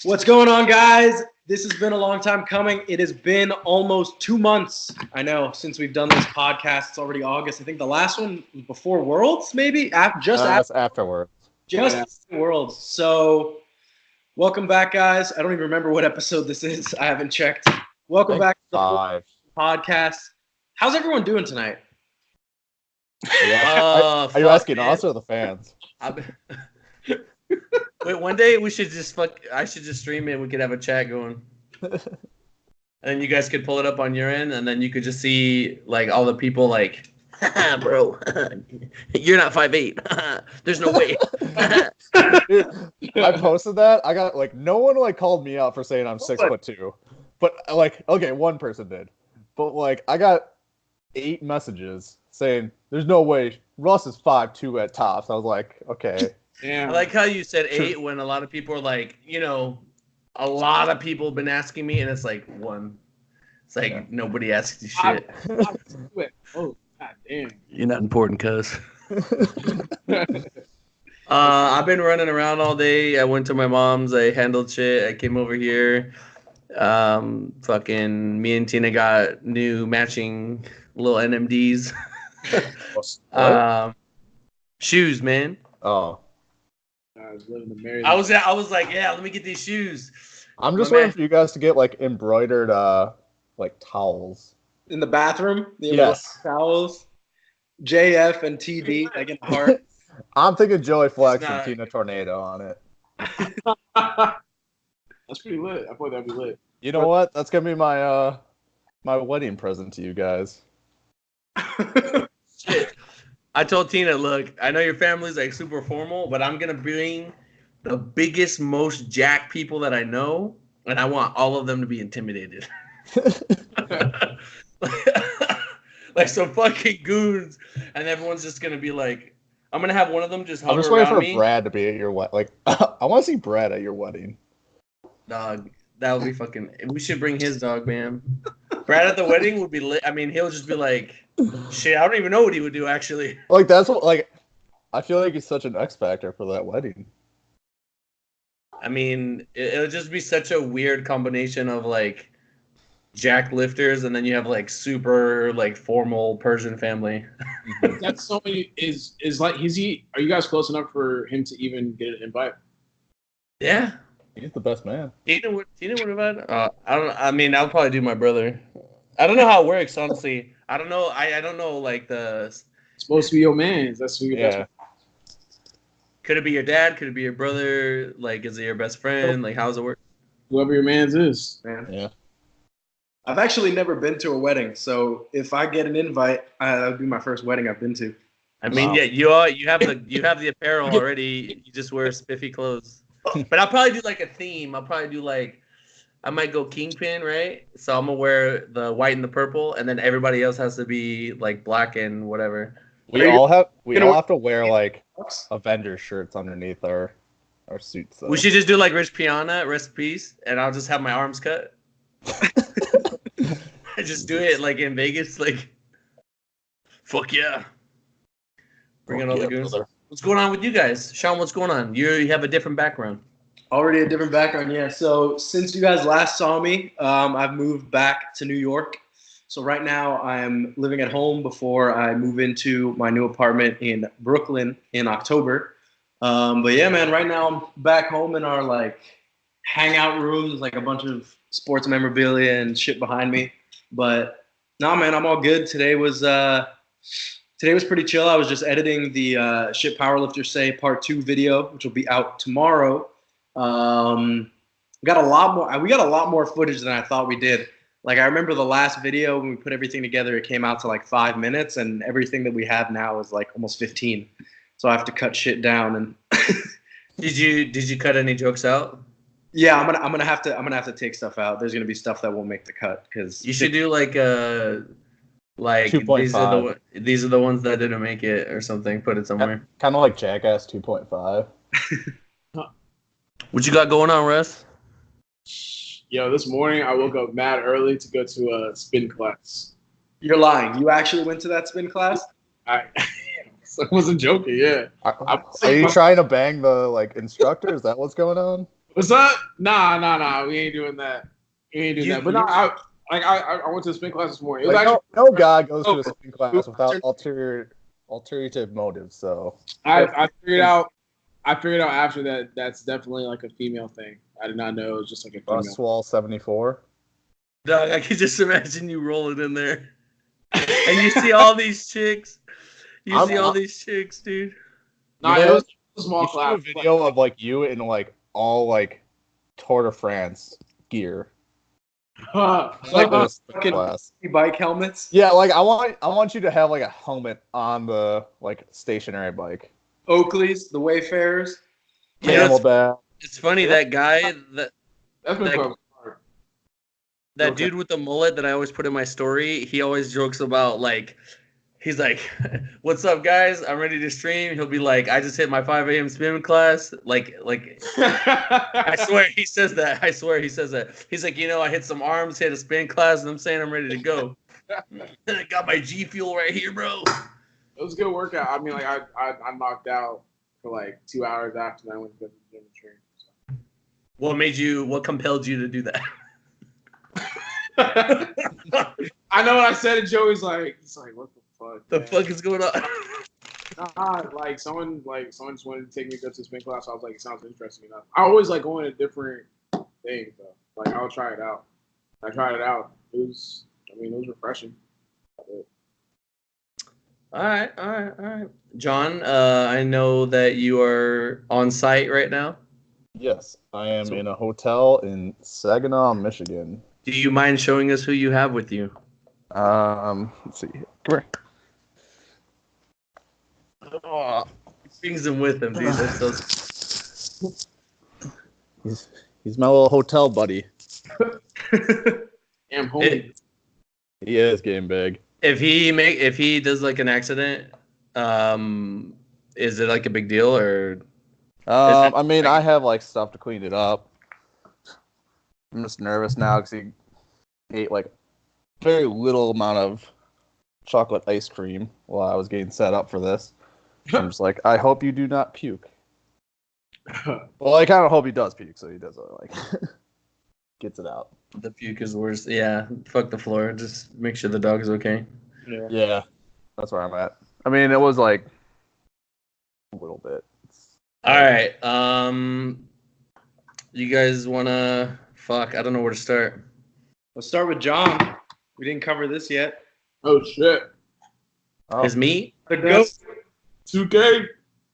What's going on, guys? This has been a long time coming. It has been almost 2 months, I know, since we've done this podcast. It's already August. I think the last one was before Worlds, maybe? Afterwards. Just after Worlds. So, welcome back, guys. I don't even remember what episode this is. I haven't checked. Welcome back to the podcast. How's everyone doing tonight? Are you asking us or the fans? Wait, one day we should just I should just stream it and we could have a chat going. And then you guys could pull it up on your end and then you could just see like all the people like, bro, you're not 5'8". There's no way. Dude, I posted that. I got like no one like called me out for saying I'm 6'2". But like, okay, one person did. But like I got 8 messages saying there's no way Russ is 5'2" at tops. I was like, okay. Yeah. I like how you said 8 when a lot of people are like, you know, a lot of people have been asking me, and it's like 1. It's like nobody asks you shit. Oh, god damn. You're not important, cuz. I've been running around all day. I went to my mom's. I handled shit. I came over here. Fucking me and Tina got new matching little NMDs. Shoes, man. Oh. I was like, yeah, let me get these shoes. I'm just waiting for you guys to get like embroidered like towels. In the bathroom? Yes. Towels. JF and TD, like in heart. I'm thinking Joey Flex and Tina Tornado on it. That's pretty lit. I thought that'd be lit. You know what? That's gonna be my my wedding present to you guys. Shit. I told Tina, look, I know your family's like super formal, but I'm gonna bring the biggest, most jacked people that I know, and I want all of them to be intimidated. Like some fucking goons, and everyone's just gonna be like, I'm gonna have one of them just hover around me. I'm just waiting for Brad to be at your wedding. Like, I want to see Brad at your wedding. Dog, that would be fucking. We should bring his dog, man. Brad at the wedding would be lit. I mean, he'll just be like, shit, I don't even know what he would do, actually. Like, that's what, like, I feel like he's such an X factor for that wedding. I mean, it'll just be such a weird combination of, like, jack lifters, and then you have, like, super, like, formal Persian family. That's so many, are you guys close enough for him to even get an invite? Yeah. He's the best man. Tina would invite? I mean, I'll probably do my brother. I don't know how it works, honestly. I don't know. I don't know, like, It's supposed to be your man. That's who your best friend. Could it be your dad? Could it be your brother? Like, is it your best friend? Like, how does it work? Whoever your man's is. Man. Yeah. I've actually never been to a wedding, so if I get an invite, that would be my first wedding I've been to. I mean, yeah, you have the apparel already. You just wear spiffy clothes. But I'll probably do like a theme. I'll probably do like, I might go Kingpin, right? So I'm gonna wear the white and the purple, and then everybody else has to be like black and whatever. We all have to wear like Avengers shirts underneath our suits. Though. We should just do like Rich Piana, rest in peace, and I'll just have my arms cut. I just do it like in Vegas, like, fuck yeah. Bring in all the goons. Brother. What's going on with you guys? Sean, what's going on? You have a different background. Already a different background, yeah. So since you guys last saw me, I've moved back to New York. So right now I'm living at home before I move into my new apartment in Brooklyn in October. But yeah, man, right now I'm back home in our like hangout rooms, like a bunch of sports memorabilia and shit behind me. But nah, man, I'm all good. Today was pretty chill. I was just editing the Shit Powerlifters Say Part 2 video, which will be out tomorrow. We got a lot more footage than I thought we did. Like, I remember the last video when we put everything together, it came out to like 5 minutes, and everything that we have now is like almost 15. So I have to cut shit down. And Did you cut any jokes out? Yeah, I'm gonna have to take stuff out. There's gonna be stuff that won't make the cut because you should do like 2.5. These are the ones that didn't make it or something. Put it somewhere. Kind of like Jackass 2.5. What you got going on, Russ? Yo, this morning I woke up mad early to go to a spin class. You're lying. You actually went to that spin class? I wasn't joking. Yeah. Are you trying to bang the like instructor? Is that what's going on? What's up? Nah. We ain't doing that. We ain't doing that. But no, I went to the spin class this morning. It was Like, actually no guy goes to a spin class without ulterior motives. So I figured out after that that's definitely like a female thing. I did not know it was just like a female. Russ 74. Dog, I can just imagine you rolling in there, and you see all these chicks. You see all these chicks, dude. Nah, it was a small class. A video of like you in like all like Tour de France gear. Like this fucking class. bike helmets. Yeah, like I want you to have like a helmet on the like stationary bike. Oakleys, the Wayfarers. Camelback. It's funny that guy That's been hard. that dude with the mullet that I always put in my story. He always jokes about like. He's like, "What's up, guys? I'm ready to stream." He'll be like, "I just hit my 5 a.m. spin class." Like, I swear he says that. He's like, I hit some arms, hit a spin class, and I'm saying I'm ready to go. I got my G Fuel right here, bro. It was a good workout. I mean, like I knocked out for like 2 hours after that. I went to the gym and train. So. What compelled you to do that? I know what I said, and Joey's like, what the fuck? The fuck is going on? Like someone just wanted to take me to the spin class. So I was like, it sounds interesting enough. I always like going to different things though. Like I'll try it out. I tried it out. It was refreshing. All right. John, I know that you are on site right now. Yes, I am in a hotel in Saginaw, Michigan. Do you mind showing us who you have with you? Let's see. Come here. He brings them with him, dude. He's my little hotel buddy. Damn homie. He is getting big. If he does like an accident, is it like a big deal or? I mean, I have like stuff to clean it up. I'm just nervous now because he ate like very little amount of chocolate ice cream while I was getting set up for this. I'm just like, I hope you do not puke. Well, I kind of hope he does puke, so he does like gets it out. The puke is worse. Yeah, fuck the floor. Just make sure the dog is okay. Yeah, that's where I'm at. I mean, it was like a little bit. All right. You guys wanna? Fuck, I don't know where to start. Let's start with John. We didn't cover this yet. Oh shit. His meat. The GOAT. 2K.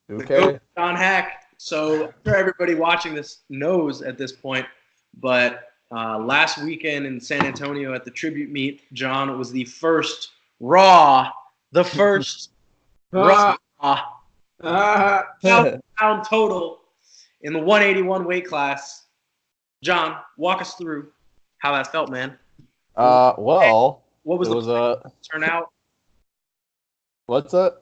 The GOAT, John Hack. So I'm sure everybody watching this knows at this point, but last weekend in San Antonio at the tribute meet, John was the first raw pound total in the 181 weight class. John, walk us through how that felt, man. Well, what was the turnout? What's that?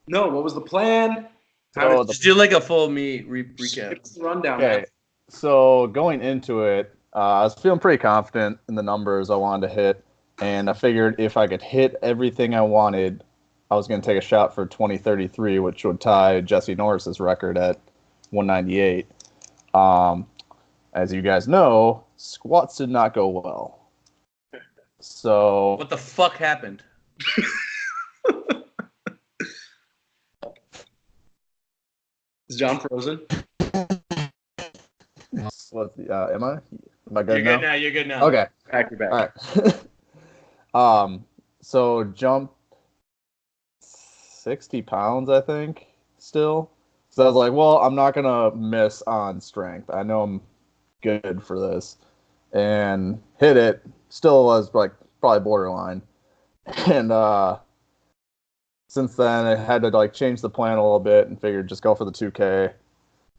No, what was the plan? Just do like a full meet recap. Give us the rundown. Okay, Man. so going into it, I was feeling pretty confident in the numbers I wanted to hit, and I figured if I could hit everything I wanted, I was going to take a shot for 2033, which would tie Jesse Norris's record at 198. As you guys know, squats did not go well. So what the fuck happened? Is John frozen? Am I good You're now? good now. You're good now. Okay. Back, you're back. All right. So jumped 60 pounds, I think, still. So I was like, well, I'm not going to miss on strength. I know I'm good for this. And hit it. Still was like probably borderline. And since then, I had to like change the plan a little bit and figured just go for the 2K.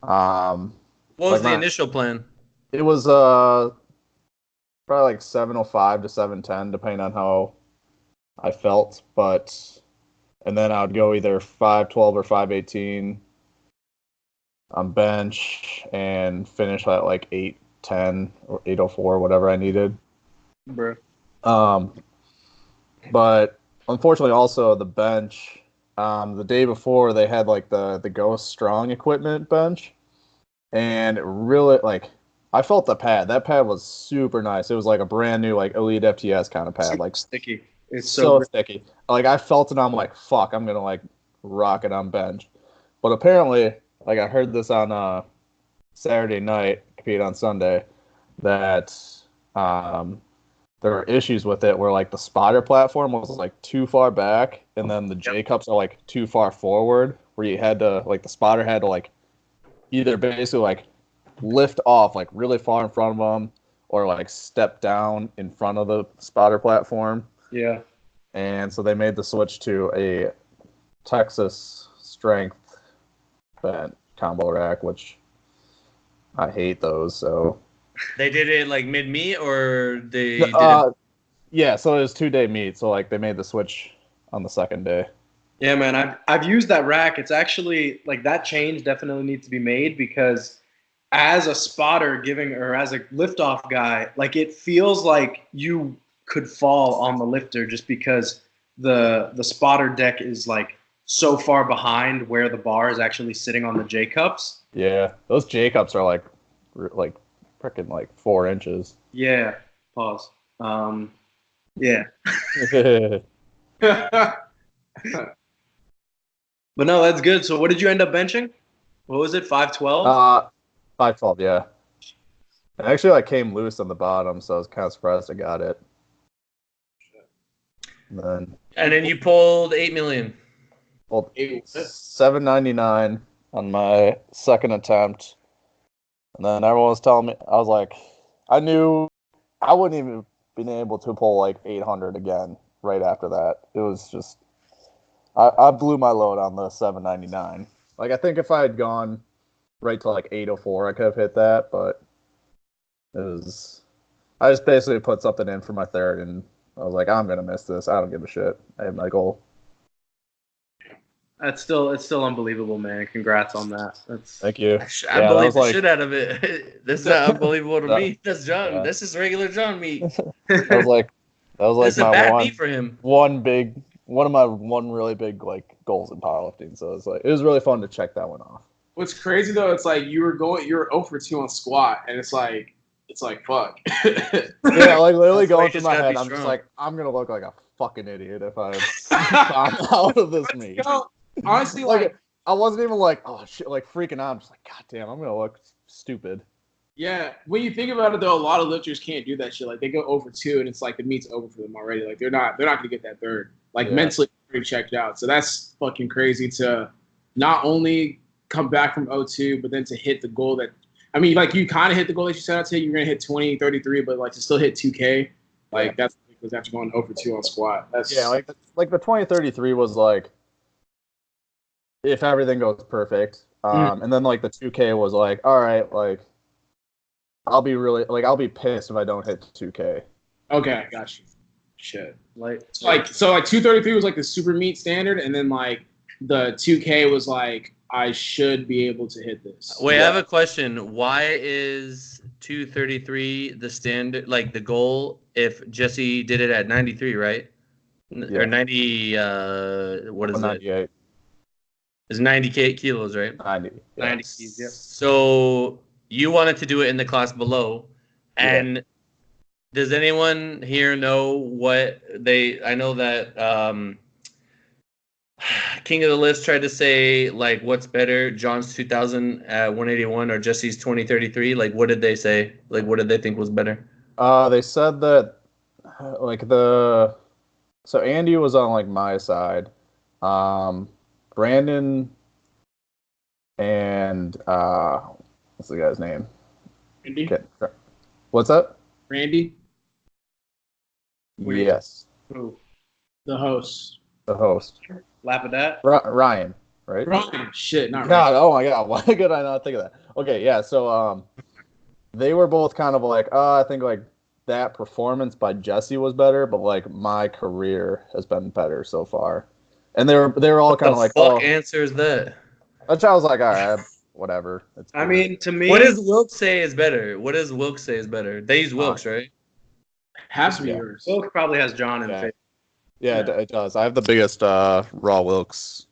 What was the initial plan? It was probably like 705 to 710, depending on how I felt. And then I would go either 512 or 518 on bench and finish at like 810 or 804, whatever I needed. Bro. But unfortunately, also the bench, the day before they had like the Ghost Strong equipment bench, and it really like I felt the pad. That pad was super nice. It was like a brand new like Elite FTS kind of pad. Like sticky. It's so so sticky. Like I felt it. I'm like, fuck. I'm gonna like rock it on bench. But apparently, like I heard this on Saturday night, compete on Sunday, that there were issues with it where like the spotter platform was like too far back, and then the J cups are like too far forward, where you had to like the spotter had to like either basically like lift off like really far in front of them or like step down in front of the spotter platform. Yeah. And so they made the switch to a Texas strength bent combo rack, which I hate those. So They did it like mid-meet, or they did it? Yeah, so it was 2-day meet. So like they made the switch on the second day. Yeah, man, I've used that rack. It's actually like that change definitely needs to be made because as a spotter giving or as a liftoff guy, like it feels like you could fall on the lifter just because the spotter deck is like so far behind where the bar is actually sitting on the J cups. Yeah, those J cups are like freaking like 4 inches. Yeah. Pause. Yeah. But no, that's good. So what did you end up benching? What was it? 512? 512, yeah. It actually like came loose on the bottom, so I was kind of surprised I got it. And then you pulled 8 million. Well, 799 on my second attempt. And then everyone was telling me, I was like, I knew I wouldn't even been able to pull like 800 again right after that. It was just, I blew my load on the 799. Like, I think if I had gone right to like 804, I could have hit that, but it was, I just basically put something in for my third, and I was like, I'm going to miss this. I don't give a shit. I have my goal. It's still unbelievable, man. Congrats on that. Thank you. I believe the shit out of it. This is not unbelievable to me. That's John. Yeah. This is regular John meat. That was like this my a bad meat for him. One of my really big like goals in powerlifting. So it was really fun to check that one off. What's crazy though, it's like you're 0 for 2 on squat, and it's like fuck. Yeah, like literally going through my head, I'm just like, I'm gonna look like a fucking idiot if I'm out of this meet. Honestly, like I wasn't even like, oh shit, like freaking out. I'm just like, god damn, I'm gonna look stupid. Yeah, when you think about it though, a lot of lifters can't do that shit. Like they go over 2, and it's like the meet's over for them already. Like they're not gonna get that third. Like mentally pretty checked out. So that's fucking crazy to not only come back from 0-2, but then to hit the goal that, I mean, like you kind of hit the goal that you set out to. You're gonna hit 2033, but like to still hit 2K, like that's because after going 0 for 2 on squat. That's like the 2033 was like, if everything goes perfect, and then like the 2K was like, all right, like I'll be pissed if I don't hit 2K. Okay, got you. Shit. So 233 was like the super meet standard, and then like the 2K was like I should be able to hit this. Wait, I have a question. Why is 233 the standard, like the goal? If Jesse did it at 93, right? Or 90? What is 98. it? It's 90 kilos, right? 90. 90 keys, yeah. So you wanted to do it in the class below, and does anyone here know what they? I know that King of the List tried to say like, what's better, John's 2000 at 181 or Jesse's 2033? Like, what did they say? Like, what did they think was better? They said that like so Andy was on like my side. Brandon and what's the guy's name? Randy. Okay. What's up? Randy. Yes. Who? The host. The host. Lapadat? Ryan, right? Ryan. Shit, not God, Ryan. oh my God, why could I not think of that? Okay, yeah, so they were both kind of like, I think like that performance by Jesse was better, but like my career has been better so far. And they were all kind of like, what answer is that? Which I was like, all right, whatever. I mean, to me, what does Wilkes say is better? What does Wilkes say is better? They use Wilkes, right? Has to be yours. Wilkes probably has John in the face. Yeah, it does. I have the biggest raw Wilkes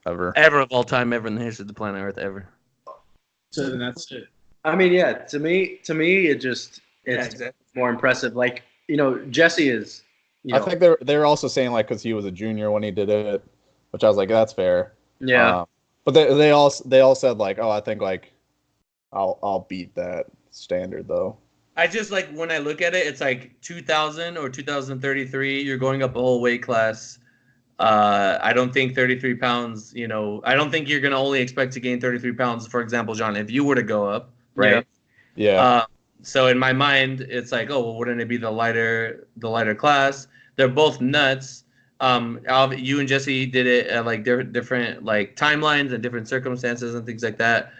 ever. Ever of all time, ever in the history of the planet Earth, ever. So then that's it. I mean, yeah. To me, it's exactly. more impressive. Like, Jesse is. I think they're also saying like because he was a junior when he did it, which I was like, that's fair. Yeah. But they all said like, oh, I think like I'll beat that standard though. I just like when I look at it, it's like 2000 or 2033. You're going up a whole weight class. I don't think 33 pounds. I don't think you're gonna only expect to gain 33 pounds. For example, John, if you were to go up, right? Yeah. So in my mind, it's like, oh, well, wouldn't it be the lighter class? They're both nuts. You and Jesse did it at like different like timelines and different circumstances and things like that.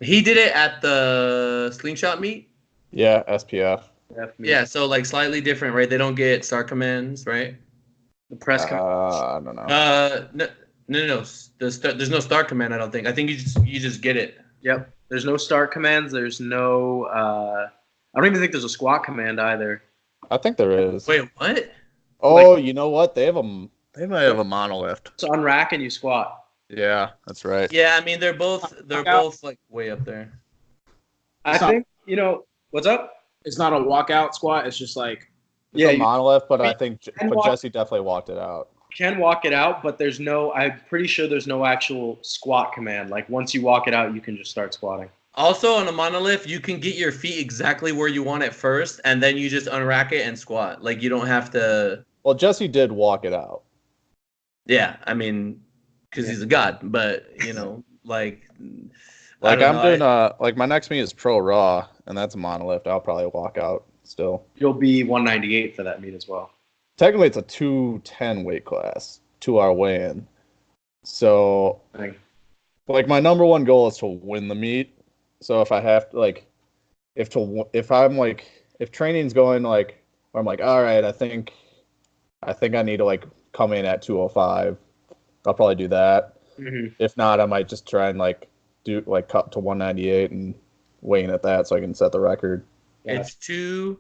He did it at the slingshot meet. Yeah, SPF. Yeah, so like slightly different, right? They don't get star commands, right? The press. I don't know. No. There's no star command. I don't think. I think you just get it. Yep. There's no start commands. There's no. I don't even think there's a squat command either. I think there is. Wait, what? Oh, you know what? They might have a monolift. It's on rack and you squat. Yeah, that's right. Yeah, I mean they're both like way up there. I think what's up. It's not a walkout squat. It's just like a monolift, but I think Jesse definitely walked it out. Can walk it out, but I'm pretty sure there's no actual squat command. Like once you walk it out, you can just start squatting. Also on a monolift, you can get your feet exactly where you want it first, and then you just unrack it and squat. Like you don't have to. Well, Jesse did walk it out. Yeah, I mean, because he's a god, but like I'm doing like my next meet is pro raw, and that's a monolift. I'll probably walk out still. You'll be 198 for that meet as well. Technically, it's a 210 weight class, 2-hour weigh-in. So, like, my number one goal is to win the meet. So if I have to, like, if training's going like, where I'm like, all right, I think I need to like come in at 205. I'll probably do that. Mm-hmm. If not, I might just try and like do like cut to 198 and weigh in at that so I can set the record. It's two.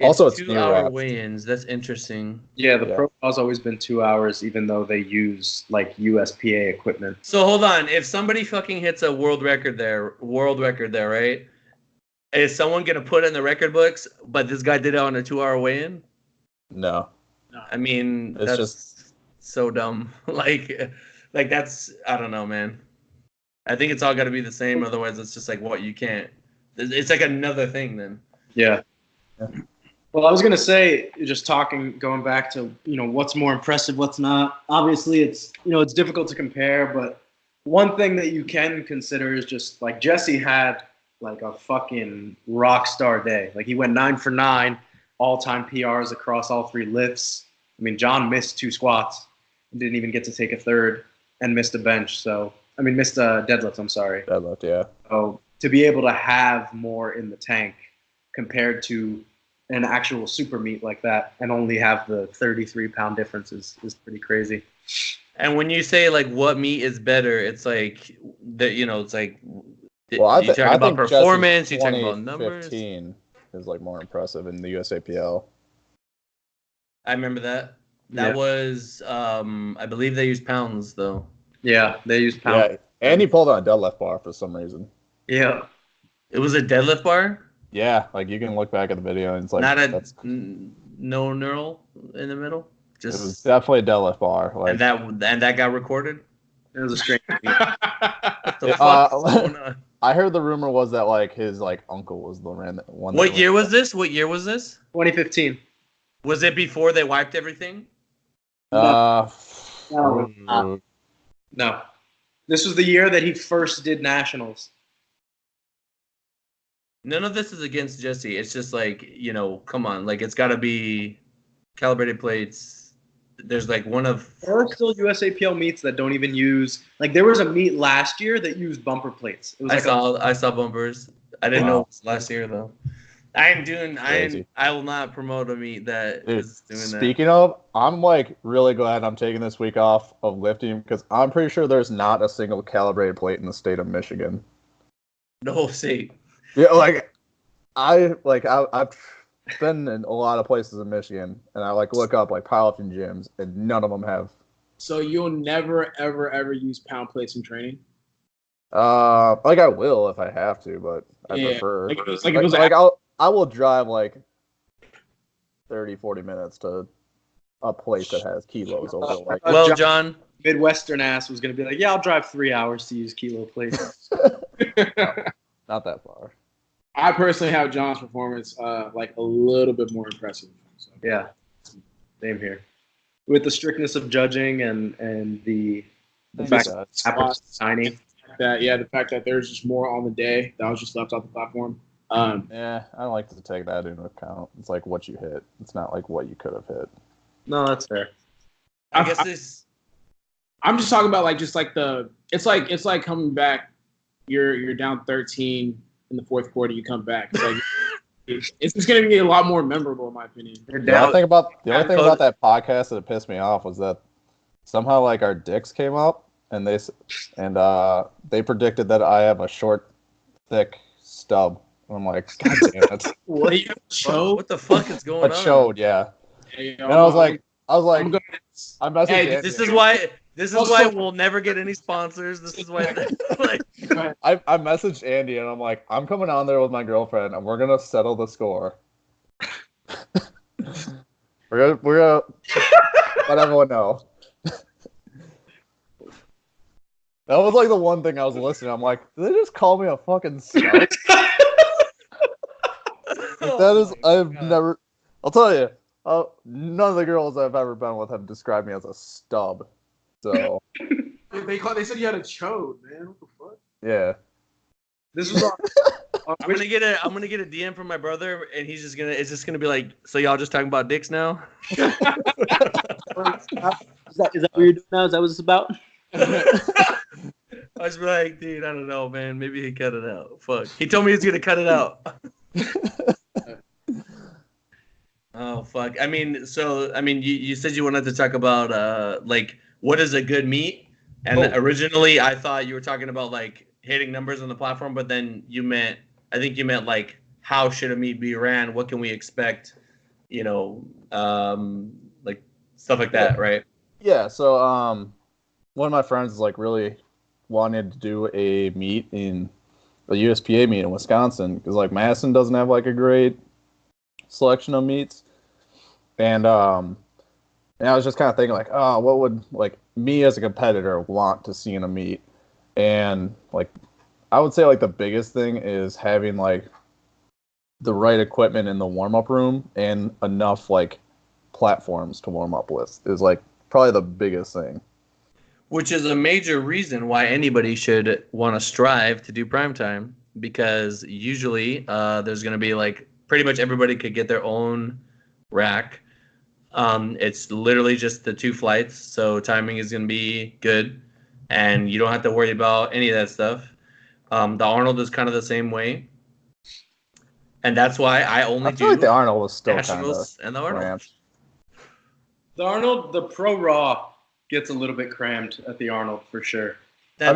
Also, it's 2-hour weigh-ins. That's interesting. Yeah, the protocol's always been 2 hours, even though they use like USPA equipment. So hold on, if somebody fucking hits a world record there, right? Is someone gonna put in the record books? But this guy did it on a 2-hour weigh-in. No. I mean, it's that's just so dumb. like that's I don't know, man. I think it's all got to be the same. Otherwise, it's just like what you can't. It's like another thing then. Yeah. Well, I was gonna say, just going back to what's more impressive, what's not. Obviously, it's it's difficult to compare, but one thing that you can consider is just like Jesse had like a fucking rock star day. Like he went 9 for 9, all-time PRs across all 3 lifts. I mean, John missed 2 squats, didn't even get to take a third, and missed a bench. So missed a deadlift. I'm sorry. Deadlift, yeah. So to be able to have more in the tank compared to an actual super meet like that and only have the 33-pound difference is pretty crazy. And when you say like what meet is better, it's like that it's like well, you talk about performance, you talk about numbers. 2015 is like more impressive in the USAPL. I remember that. That was I believe they used pounds though. Yeah, they used pounds. Yeah, and he pulled on a deadlift bar for some reason. Yeah. It was a deadlift bar? Yeah, like you can look back at the video and it's like no knurl in the middle. It was definitely a deadlift bar. Like, and that got recorded. It was a strange meet. What the fuck is going on? I heard the rumor was that like his like uncle was the one. What year was this? 2015. Was it before they wiped everything? No. This was the year that he first did nationals. None of this is against Jesse. It's just like, come on. Like, it's got to be calibrated plates. There's like one of... There are still USAPL meets that don't even use... Like, there was a meet last year that used bumper plates. It was I saw bumpers. I didn't know it was last year, though. I will not promote a meet that is doing that. Speaking of, I'm like really glad I'm taking this week off of lifting because I'm pretty sure there's not a single calibrated plate in the state of Michigan. No state. Yeah, I've been in a lot of places in Michigan, and I like look up like powerlifting gyms, and none of them have. So you'll never ever use pound plates in training? Like I will if I have to, but I Yeah. prefer. Like, it was I will drive like 30, 40 minutes to a place that has kilos over like. Well, John, Midwestern ass was gonna be like, yeah, I'll drive 3 hours to use kilo plates. Not that far. I personally have John's performance like a little bit more impressive. So. Yeah, same here. With the strictness of judging and the fact that it's tiny. The fact that there's just more on the day that was just left off the platform. Yeah, I like to take that into account. It's like what you hit. It's not like what you could have hit. No, that's fair. I guess this. I'm just talking about like it's like coming back. You're down 13 in the fourth quarter. You come back. It's like it's just gonna be a lot more memorable in my opinion. The only thing about that podcast that pissed me off was that somehow like our dicks came up and they predicted that I have a short, thick stub. I'm like, God damn it! What the fuck is going on? But showed, yeah. And I was like, I messaged Hey, Andy. this is why we'll never get any sponsors. This is why, like, I messaged Andy and I'm like, I'm coming on there with my girlfriend and we're gonna settle the score. we're gonna let everyone know. That was like the one thing I was listening. I'm like, did they just call me a fucking slut? Never. I'll tell you. None of the girls I've ever been with have described me as a stub. So they said you had a chode, man. What the fuck? Yeah. This was I'm gonna get a DM from my brother, and it's just gonna be like, so y'all just talking about dicks now? Is that what you're doing now? Is that what it's about? I was like, dude, I don't know, man. Maybe he cut it out. Fuck. He told me he's gonna cut it out. Oh fuck. You said you wanted to talk about like what is a good meet, and originally I thought you were talking about like hitting numbers on the platform, but then I think you meant like how should a meet be ran? What can we expect? Like stuff like that, right? Yeah. So one of my friends is like really wanted to do a meet in a USPA meet in Wisconsin because like Madison doesn't have like a great selection of meets, and I was just kind of thinking like, oh, what would like me as a competitor want to see in a meet? And like I would say like the biggest thing is having like the right equipment in the warm-up room and enough like platforms to warm up with is like probably the biggest thing. Which is a major reason why anybody should want to strive to do primetime, because usually there's going to be like pretty much everybody could get their own rack. It's literally just the 2 flights, so timing is going to be good, and you don't have to worry about any of that stuff. The Arnold is kind of the same way, and that's why I feel like the Arnold was still nationals and the Arnold. Cramped. The Arnold, the Pro Raw gets a little bit crammed at the Arnold for sure. That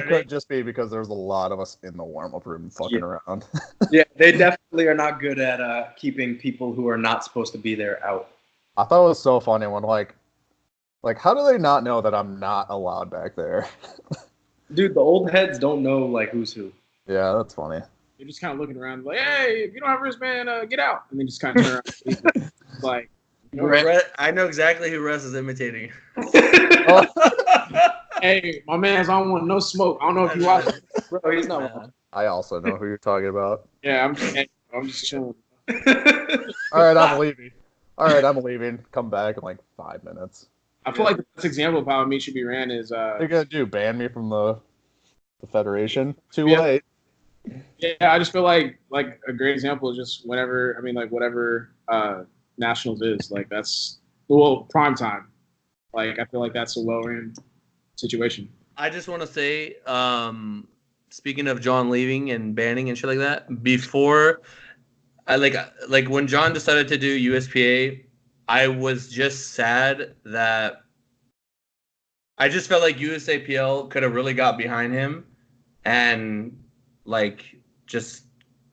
could just be because there's a lot of us in the warm-up room fucking around. Yeah, they definitely are not good at keeping people who are not supposed to be there out. I thought it was so funny when like how do they not know that I'm not allowed back there? Dude, the old heads don't know like who's who. Yeah, that's funny. They're just kind of looking around like, hey, if you don't have wristband, get out. And they just kind of turn around. Like, I know exactly who Russ is imitating. Hey, my man's, I don't want no smoke. I don't know if you watch it. Bro, he's not. I also know who you're talking about. Yeah, I'm just chilling. All right, I'm leaving. Come back in like 5 minutes. I feel like the best example of how a meet should be ran is they're gonna ban me from the federation. Too late. Yeah, I just feel like a great example is just whatever nationals is like that's prime time. Like I feel like that's a low end situation. I just want to say, speaking of John leaving and banning and shit like that, before I like when John decided to do USPA, I was just sad that I just felt like USAPL could have really got behind him and like just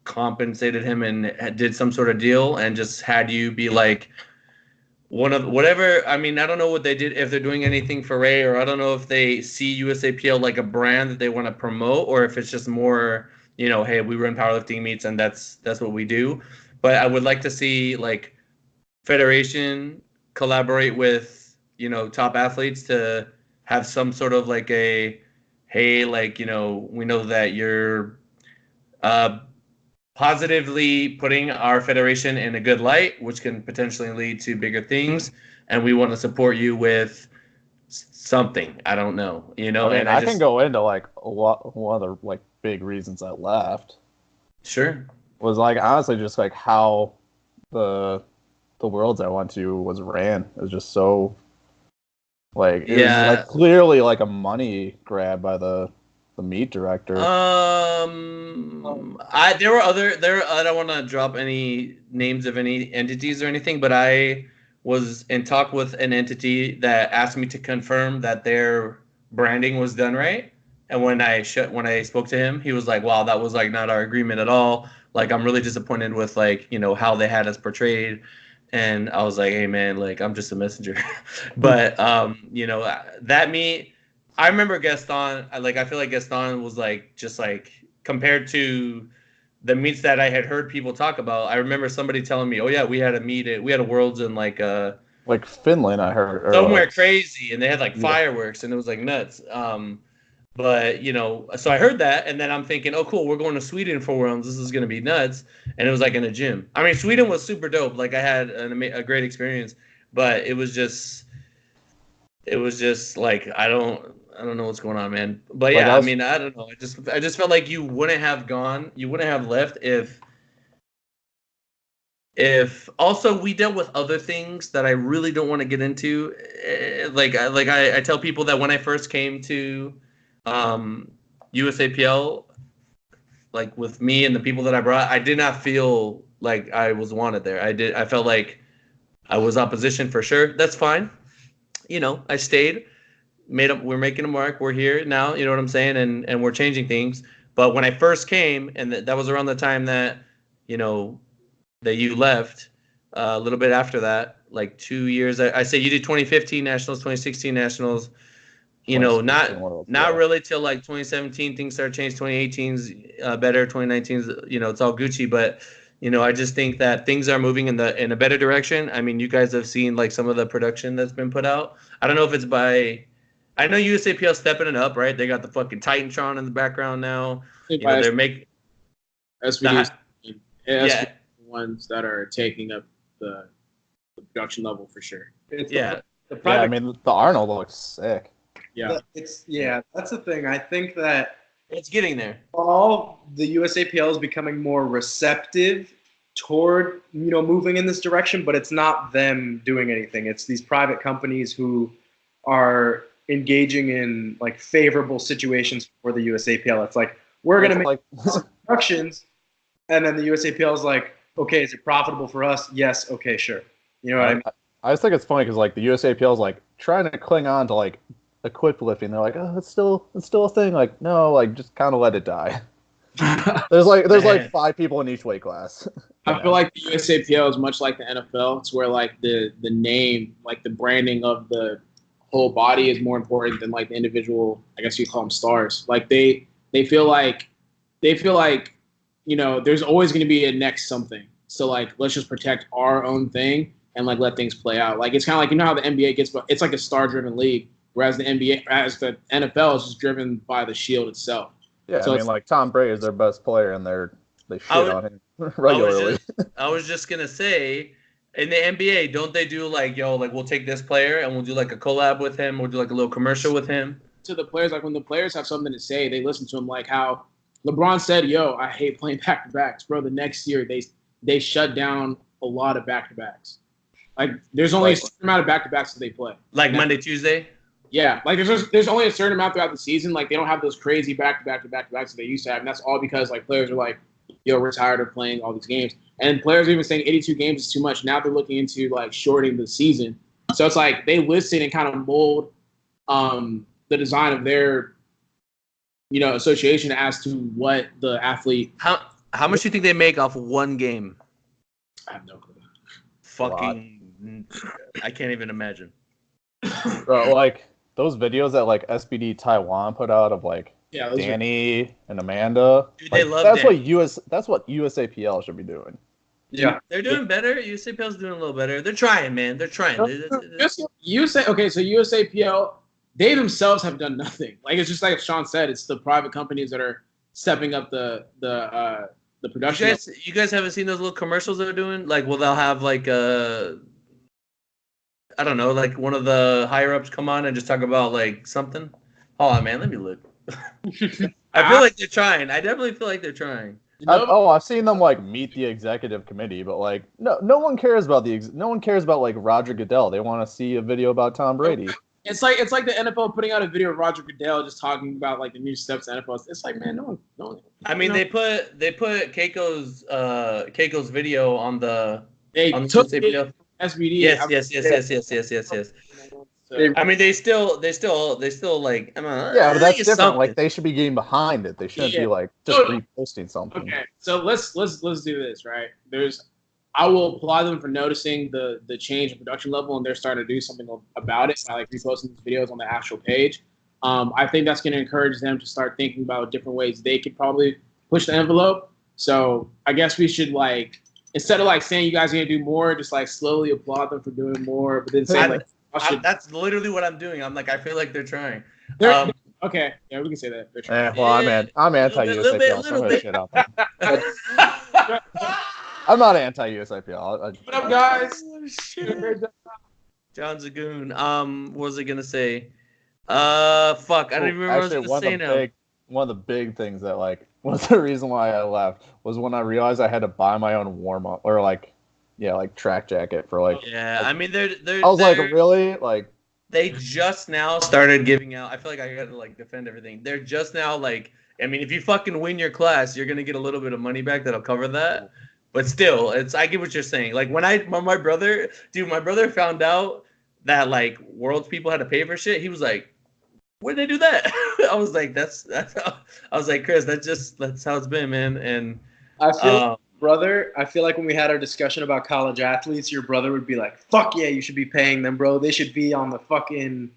compensated him and did some sort of deal and just had you be like, whatever. I mean, I don't know what they did, if they're doing anything for Ray, or I don't know if they see USAPL like a brand that they want to promote, or if it's just more, hey, we run powerlifting meets and that's what we do. But I would like to see like federation collaborate with top athletes to have some sort of like a, hey, like we know that you're uh, positively putting our federation in a good light, which can potentially lead to bigger things. And we want to support you with something. I don't know, I mean, and I can go into like one of the like big reasons I left Sure. was like honestly just like how the worlds I went to was ran. It was just so like it was like clearly like a money grab by the meet director. I don't want to drop any names of any entities or anything, but I was in talk with an entity that asked me to confirm that their branding was done right. And when I spoke to him, he was like, "Wow, that was like not our agreement at all. Like, I'm really disappointed with like how they had us portrayed." And I was like, "Hey, man, like I'm just a messenger." But that meet. I remember Gaston. I feel like Gaston was like just like compared to the meets that I had heard people talk about. I remember somebody telling me, "Oh yeah, we had a Worlds in like Finland, I heard, or somewhere like, crazy, and they had like fireworks, and it was like nuts." But so I heard that, and then I'm thinking, oh cool, we're going to Sweden for Worlds. This is gonna be nuts, and it was like in a gym. I mean, Sweden was super dope. Like I had a great experience, but it was just like I don't know what's going on, man. But yeah, I mean, I don't know. I just felt like you wouldn't have left if also we dealt with other things that I really don't want to get into. I tell people that when I first came to USAPL, like with me and the people that I brought, I did not feel like I was wanted there. I felt like I was opposition for sure. That's fine. I stayed. We're making a mark. We're here now. You know what I'm saying? And we're changing things. But when I first came, and that was around the time that that you left, a little bit after that, like 2 years. I say you did 2015 nationals, 2016 nationals. Not really till like 2017 things started changing. 2018's better. 2019's it's all Gucci. But I just think that things are moving in a better direction. I mean, you guys have seen like some of the production that's been put out. I don't know if it's by. I know USAPL stepping it up, right? They got the fucking Titantron in the background now. They're making SVDs. Yeah, ones that are taking up the production level for sure. I mean, the Arnold looks sick. Yeah, that's the thing. I think that it's getting there. All the USAPL is becoming more receptive toward moving in this direction, but it's not them doing anything. It's these private companies who are engaging in like favorable situations for the USAPL. It's like we're gonna make productions, and then the USAPL is like, okay, is it profitable for us? Yes, okay, sure. You know what I mean? I just think it's funny because like the USAPL is like trying to cling on to like equip lifting. They're like, oh, it's still a thing. Like, no, like just kind of let it die. there's like 5 people in each weight class. I feel like the USAPL is much like the NFL. It's where like the name, like the branding of the whole body is more important than like the individual. I guess you call them stars. Like they feel like there's always going to be a next something. So like let's just protect our own thing and like let things play out. Like it's kind of like how the NBA gets, it's like a star-driven league, whereas the NFL is just driven by the shield itself. Yeah, so I mean, like Tom Brady is their best player, and they shit on him regularly. I was just gonna say, in the NBA, don't they do like, we'll take this player and we'll do like a collab with him, we'll do like a little commercial with him. To the players, like when the players have something to say, they listen to him. Like how LeBron said, I hate playing back-to-backs, bro. The next year they shut down a lot of back-to-backs. Like there's only a certain amount of back-to-backs that they play. Like Monday, Tuesday. Yeah, like there's only a certain amount throughout the season. Like they don't have those crazy back-to-backs that they used to have, and that's all because like players are like, we're tired of playing all these games. And players are even saying 82 games is too much. Now they're looking into like shortening the season. So it's like they listen and kind of mold the design of their association as to what the athlete. How much do you think they make off of one game? I have no clue. Fucking I can't even imagine. Bro, like those videos that like SBD Taiwan put out of like Yeah, those Danny and Amanda. Dude, like, they love that's Danny. that's what USAPL should be doing. Yeah. They're doing better. USAPL's doing a little better. They're trying, man. They're trying. USAPL, they themselves have done nothing. Like it's just like Sean said, it's the private companies that are stepping up the production. You guys haven't seen those little commercials they're doing? Like, well, they'll have like I don't know, like one of the higher ups come on and just talk about like something. Hold on, man. Let me look. I feel like they're trying. I definitely feel like they're trying. I've seen them like meet the executive committee, but like no one cares about like Roger Goodell. They want to see a video about Tom Brady. It's like the NFL putting out a video of Roger Goodell just talking about like the new steps of NFL. It's like, man, no one. I mean, they put Keiko's video on the. They on took the it SBD. Yes. So, I mean, they still like. Yeah, but that's different. Something. Like they should be getting behind it. They shouldn't be like just reposting something. okay, so let's do this, right? I will applaud them for noticing the change in production level, and they're starting to do something about it by like reposting these videos on the actual page. I think that's going to encourage them to start thinking about different ways they could probably push the envelope. So I guess we should like, instead of like saying you guys are going to do more, just like slowly applaud them for doing more, but then say like, that's literally what I'm doing. I'm like, I feel like they're trying. Okay, yeah, we can say that. They're trying. Well, I'm anti-USAPL. Some of that shit out there. I'm not anti-USAPL. What up, guys? Oh, shit. John Zagoon. What was I gonna say? Fuck, I don't even remember what I was gonna say now. One of the big things that like was the reason why I left was when I realized I had to buy my own warm up or like track jacket for like. Yeah, I mean they're. I was like, really? Like. They just now started giving out. I feel like I got to like defend everything. They're just now like. I mean, if you fucking win your class, you're gonna get a little bit of money back that'll cover that. But still, I get what you're saying. Like when my brother found out that like World's people had to pay for shit, he was like, "Where'd they do that?" I was like, "That's how." I was like, "Chris, that's how it's been, man." And I feel, brother, I feel like when we had our discussion about college athletes, your brother would be like, "Fuck yeah, you should be paying them, bro. They should be on the fucking.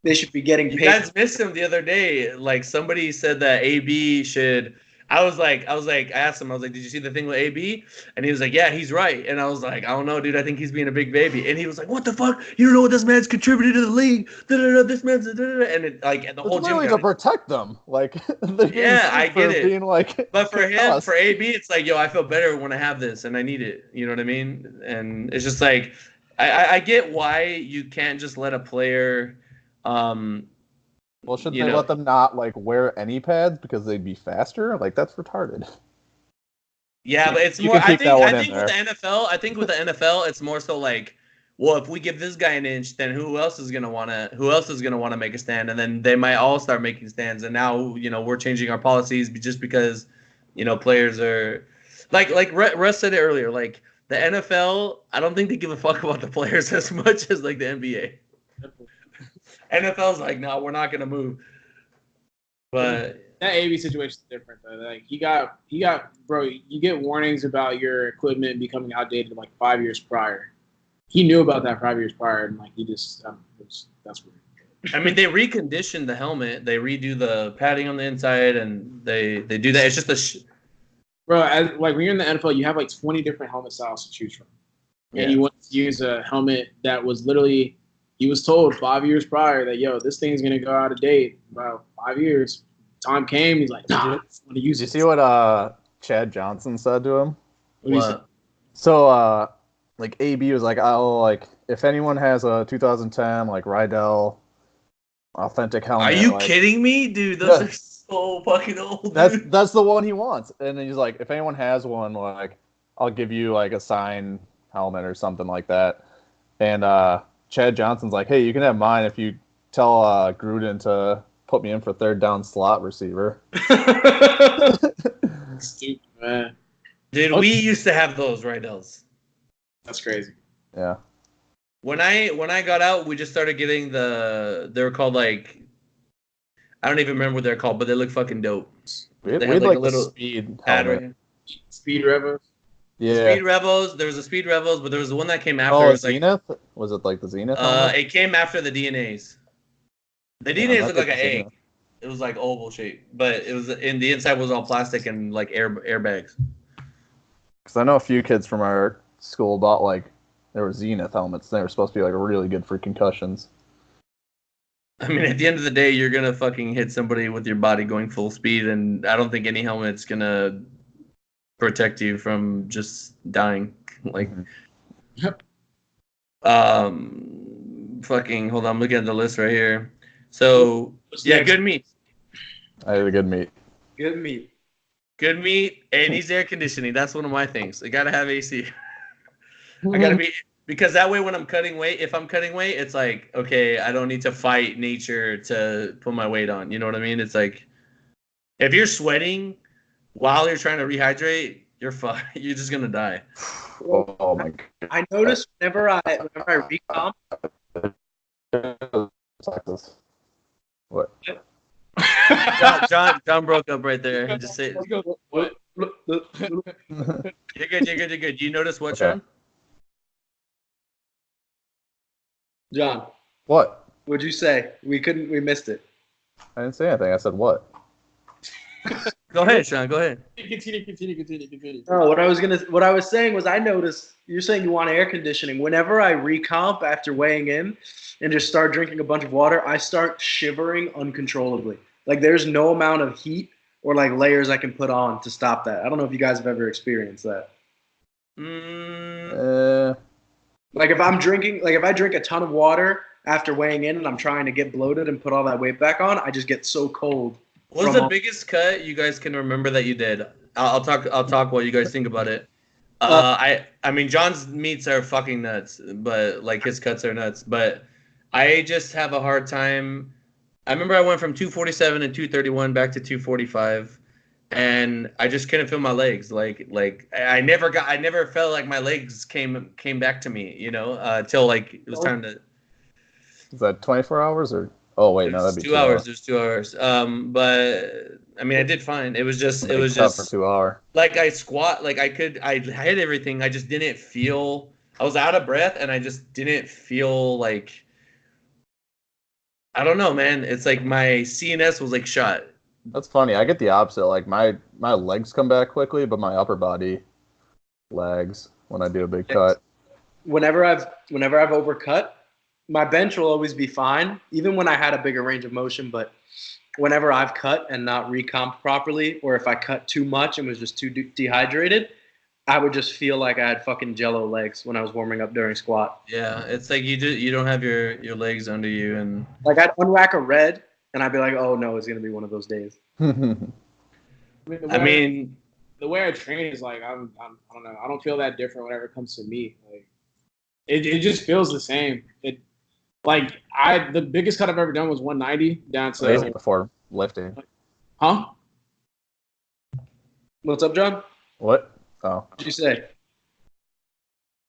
They should be getting paid." You guys missed him the other day. Like somebody said that AB should. I asked him, I was like, did you see the thing with AB? And he was like, yeah, he's right. And I was like, I don't know, dude. I think he's being a big baby. And he was like, what the fuck? You don't know what this man's contributed to the league. This man's and it like and the whole gym really to protect them. Like yeah, I get it. Being like, but for him, for AB, it's like, yo, I feel better when I have this and I need it. You know what I mean? And it's just like I get why you can't just let a player well, should they let them not like wear any pads because they'd be faster? Like that's retarded. Yeah, but it's more. I think with the NFL, it's more so like, well, if we give this guy an inch, then who else is gonna wanna make a stand? And then they might all start making stands. And now we're changing our policies just because players are like Russ said it earlier. Like the NFL, I don't think they give a fuck about the players as much as like the NBA. NFL's like, no, we're not gonna move. But that AB situation is different though. Like he got, bro. You get warnings about your equipment becoming outdated like 5 years prior. He knew about that 5 years prior, and like he just that's weird. I mean, they recondition the helmet, they redo the padding on the inside, and they do that. It's just bro. Like when you're in the NFL, you have like 20 different helmet styles to choose from, and you want to use a helmet that was literally. He was told 5 years prior that, yo, this thing's going to go out of date about 5 years. Time came, he's like, nah, I want to use it. Did you see what Chad Johnson said to him? What? So, like, AB was like, oh, like, if anyone has a 2010, like, Rydell authentic helmet. Are you kidding me? Dude, those are so fucking old. That's the one he wants. And then he's like, if anyone has one, like, I'll give you, like, a signed helmet or something like that. And, Chad Johnson's like, hey, you can have mine if you tell Gruden to put me in for third down slot receiver. Stupid, man. Dude, we used to have those Rydells. That's crazy. Yeah. When I got out, we just started getting they were called like, I don't even remember what they're called, but they look fucking dope. We had like a little speed Speed Revos. Yeah. Speed Rebels. There was a Speed Rebels, but there was the one that came after. Oh, It was Zenith? Was it like the Zenith helmet? it came after the DNAs. The Yeah, DNAs not looked like the an egg. Zenith. It was like oval shape, but it was in the inside was all plastic and like airbags. Because I know a few kids from our school bought like there were Zenith helmets. They were supposed to be like really good for concussions. I mean, at the end of the day, you're gonna fucking hit somebody with your body going full speed, and I don't think any helmet's gonna protect you from just dying. Like, fucking hold on, I'm looking at the list right here. So yeah, good meat. I had a good meat. Good meat. Good meat, and needs air conditioning. That's one of my things. I gotta have AC. I gotta be, because that way when I'm cutting weight, if I'm cutting weight, it's like, okay, I don't need to fight nature to put my weight on. You know what I mean? It's like, if you're sweating while you're trying to rehydrate, you're fine. You're just gonna die. Oh my god. I noticed whenever I recomp, Texas. What? John broke up right there. Just say, What? you're good. You notice what, Okay. Sean? John, What? what'd you say? We missed it. I didn't say anything. I said what? Go ahead, Sean. Go ahead. Continue. No, what I was saying was I noticed you're saying you want air conditioning. Whenever I recomp after weighing in and just start drinking a bunch of water, I start shivering uncontrollably. Like there's no amount of heat or like layers I can put on to stop that. I don't know if you guys have ever experienced that. Like if I'm drinking, like if I drink a ton of water after weighing in and I'm trying to get bloated and put all that weight back on, I just get so cold. What's the biggest cut you guys can remember that you did? I'll talk while you guys think about it. I mean John's meats are fucking nuts, but like his cuts are nuts. But I just have a hard time. I remember I went from 247 and 231 back to 245, and I just couldn't feel my legs. Like I never felt like my legs came back to me. You know, till like it was time to. Is that 24 hours or? Oh wait, no, that'd be 2 hours. There's 2 hours. But I mean, I did fine. It was just for 2 hours. Like I squat, like I had everything. I just didn't feel. I was out of breath, and I just didn't feel like. I don't know, man. It's like my CNS was like shot. That's funny. I get the opposite. Like my legs come back quickly, but my upper body lags when I do a big cut. Whenever I've overcut, my bench will always be fine, even when I had a bigger range of motion. But whenever I've cut and not recomped properly, or if I cut too much and was just too dehydrated, I would just feel like I had fucking jello legs when I was warming up during squat. Yeah, it's like you don't have your legs under you, and like I'd unrack a red and I'd be like, oh no, it's gonna be one of those days. The way I train is like I don't know. I don't feel that different whenever it comes to me. Like it just feels the same. The biggest cut I've ever done was 190 down to before lifting. Huh? What's up, John? What? Oh. What did you say?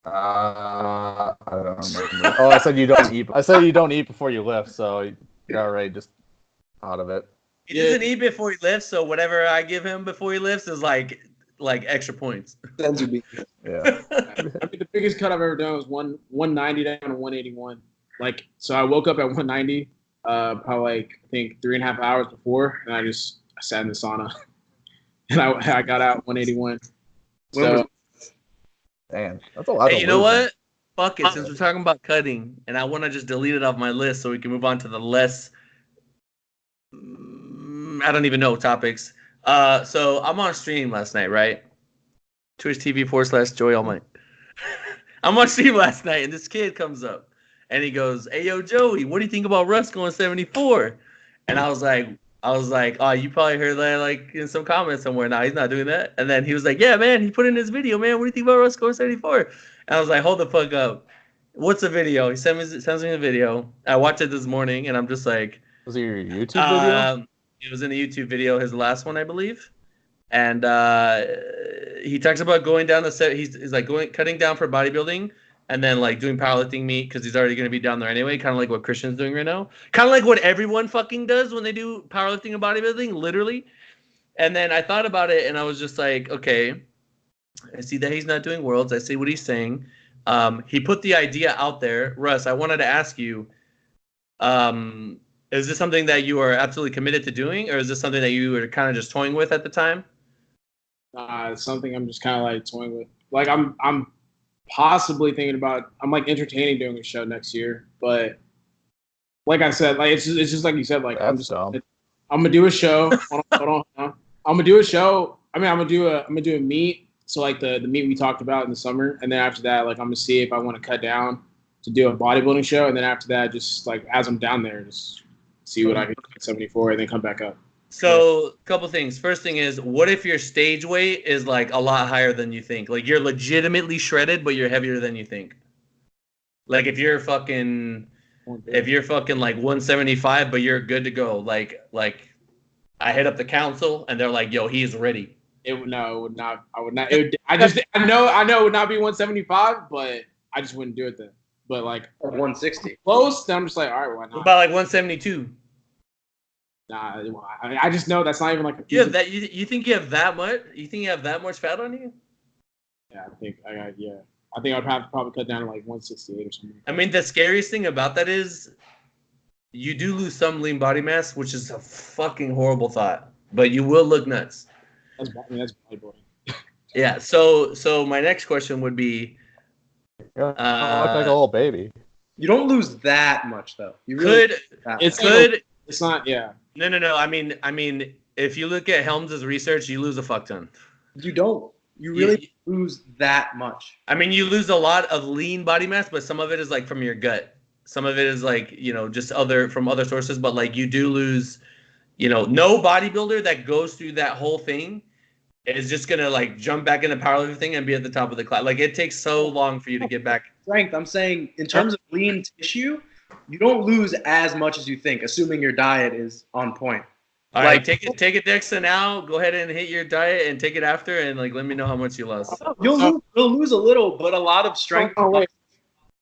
I don't remember. Oh, I said you don't eat. I said you don't eat before you lift, so you're already just out of it. He doesn't eat before he lifts, so whatever I give him before he lifts is like extra points. Yeah. I mean, the biggest cut I've ever done was 190 down to 181. Like, so I woke up at 190, probably like I think 3.5 hours before, and I sat in the sauna, and I got out 181. So, damn, that's a lot. Hey, you know what? Fuck it. Since we're talking about cutting, and I want to just delete it off my list so we can move on to the less, I don't even know topics. So I'm on stream last night, right? Twitch TV/Joy Almighty. I'm on stream last night, and this kid comes up, and he goes, "Hey, yo, Joey, what do you think about Russ going 74?" And I was like, oh, you probably heard that like in some comments somewhere. Nah, he's not doing that. And then he was like, yeah, man, he put in his video, man. What do you think about Russ going 74? And I was like, hold the fuck up. What's the video? He sends me the video. I watched it this morning, and I'm just like, was it your YouTube video? It was in a YouTube video, his last one, I believe. And he talks about going down the set. He's like cutting down for bodybuilding. And then, like, doing powerlifting meet because he's already going to be down there anyway, kind of like what Christian's doing right now. Kind of like what everyone fucking does when they do powerlifting and bodybuilding, literally. And then I thought about it, and I was just like, okay, I see that he's not doing worlds. I see what he's saying. He put the idea out there. Russ, I wanted to ask you, is this something that you are absolutely committed to doing, or is this something that you were kind of just toying with at the time? It's something I'm just kind of like toying with. Like I'm possibly thinking about. I'm like entertaining doing a show next year, but like I said, like it's just like you said. Like I'm gonna do a show. Hold on. I'm gonna do a show. I mean, I'm gonna do a meet. So like the meet we talked about in the summer, and then after that, like I'm gonna see if I want to cut down to do a bodybuilding show, and then after that, just like as I'm down there, just see what I can do at 74, and then come back up. So, a couple things. First thing is, what if your stage weight is like a lot higher than you think? Like you're legitimately shredded, but you're heavier than you think. Like if you're fucking like 175, but you're good to go. Like I hit up the council and they're like, "Yo, he's ready." It would not. I would not. I know it would not be 175, but I just wouldn't do it then. But like 160 close, then I'm just like, all right, why not? What about like 172? Nah, I just know that's not even like a piece of that. You think you have that much? You think you have that much fat on you? Yeah, I think I'd have to probably cut down to like 168 or something. I mean, the scariest thing about that is you do lose some lean body mass, which is a fucking horrible thought. But you will look nuts. That's bodybuilding. Yeah. So my next question would be, look like a little baby. You don't lose that much though. You really It's not. Yeah. No. I mean, if you look at Helms' research, you lose a fuck ton. You don't. You really lose that much. I mean, you lose a lot of lean body mass, but some of it is like from your gut. Some of it is like, just from other sources. But like you do lose, no bodybuilder that goes through that whole thing is just going to like jump back into powerlifting and be at the top of the class. Like it takes so long for you to get back. Strength, I'm saying in terms of lean tissue, you don't lose as much as you think, assuming your diet is on point. All right, take it DEXA now. Go ahead and hit your diet and take it after, and like let me know how much you lost. You'll lose a little, but a lot of strength.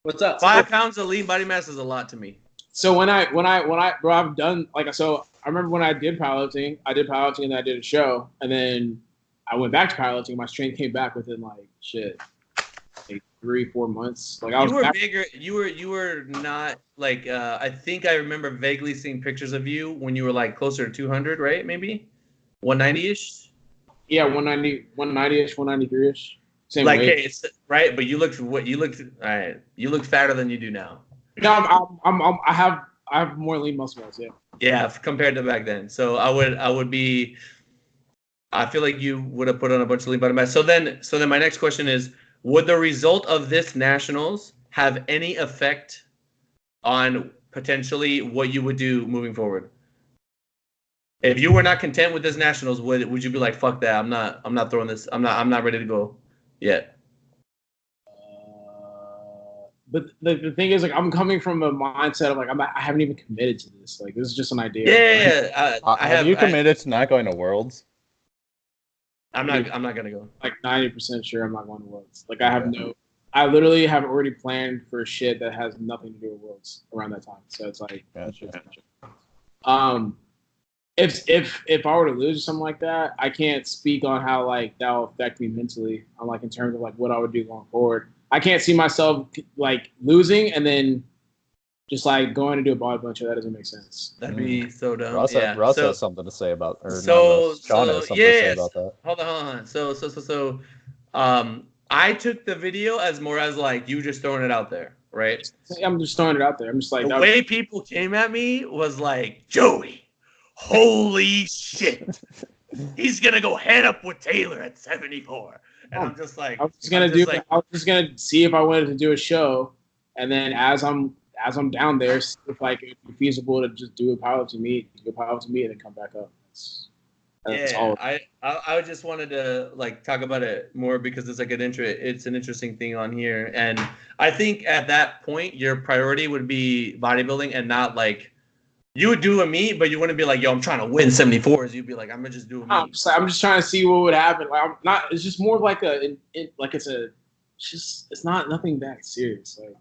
What's up? 5 pounds of lean body mass is a lot to me. So when I bro, I've done like I remember when I did powerlifting and then I did a show, and then I went back to powerlifting. My strength came back within like 3-4 months. Like I was. You were bigger. You were not like. I think I remember vaguely seeing pictures of you when you were like closer to 200, right? Maybe 190-ish. Yeah, 190-ish, 193-ish. Same like weight. It's right, but you looked all right. You look fatter than you do now. No, I have more lean muscle mass. Yeah. Yeah, compared to back then. So I would be. I feel like you would have put on a bunch of lean body mass. So then my next question is, would the result of this nationals have any effect on potentially what you would do moving forward? If you were not content with this nationals, would you be like, fuck that, I'm not throwing this, I'm not ready to go yet? But the thing is, like, I'm coming from a mindset of like I haven't even committed to this. Like, this is just an idea. Yeah. Have you committed to not going to Worlds? I'm not gonna go. Like 90% sure I'm not going to Worlds. Like I literally have already planned for shit that has nothing to do with Worlds around that time. So it's like, gotcha. If I were to lose or something like that, I can't speak on how like that will affect me mentally. On like in terms of like what I would do going forward. I can't see myself like losing and then just like going to do a bodybuilding show. That doesn't make sense. That'd be so dumb. Russ has something to say about, or Sean has something to say about that. Hold on. So, I took the video as more as like you just throwing it out there, right? I'm just throwing it out there. I'm just like the way people came at me was like, Joey, holy shit, he's gonna go head up with Taylor at 74, and I'm just like, I was just gonna see if I wanted to do a show, and then as I'm down there, see if like it'd be feasible to just do a powerlifting meet, and then come back up. That's all. I just wanted to like talk about it more because it's like it's an interesting thing on here, and I think at that point your priority would be bodybuilding and not like you would do a meet, but you wouldn't be like, yo, I'm trying to win 74s. You'd be like, I'm gonna just do a meet. I'm just trying to see what would happen. Like, I'm not. It's just more of like it's not nothing that serious. Like,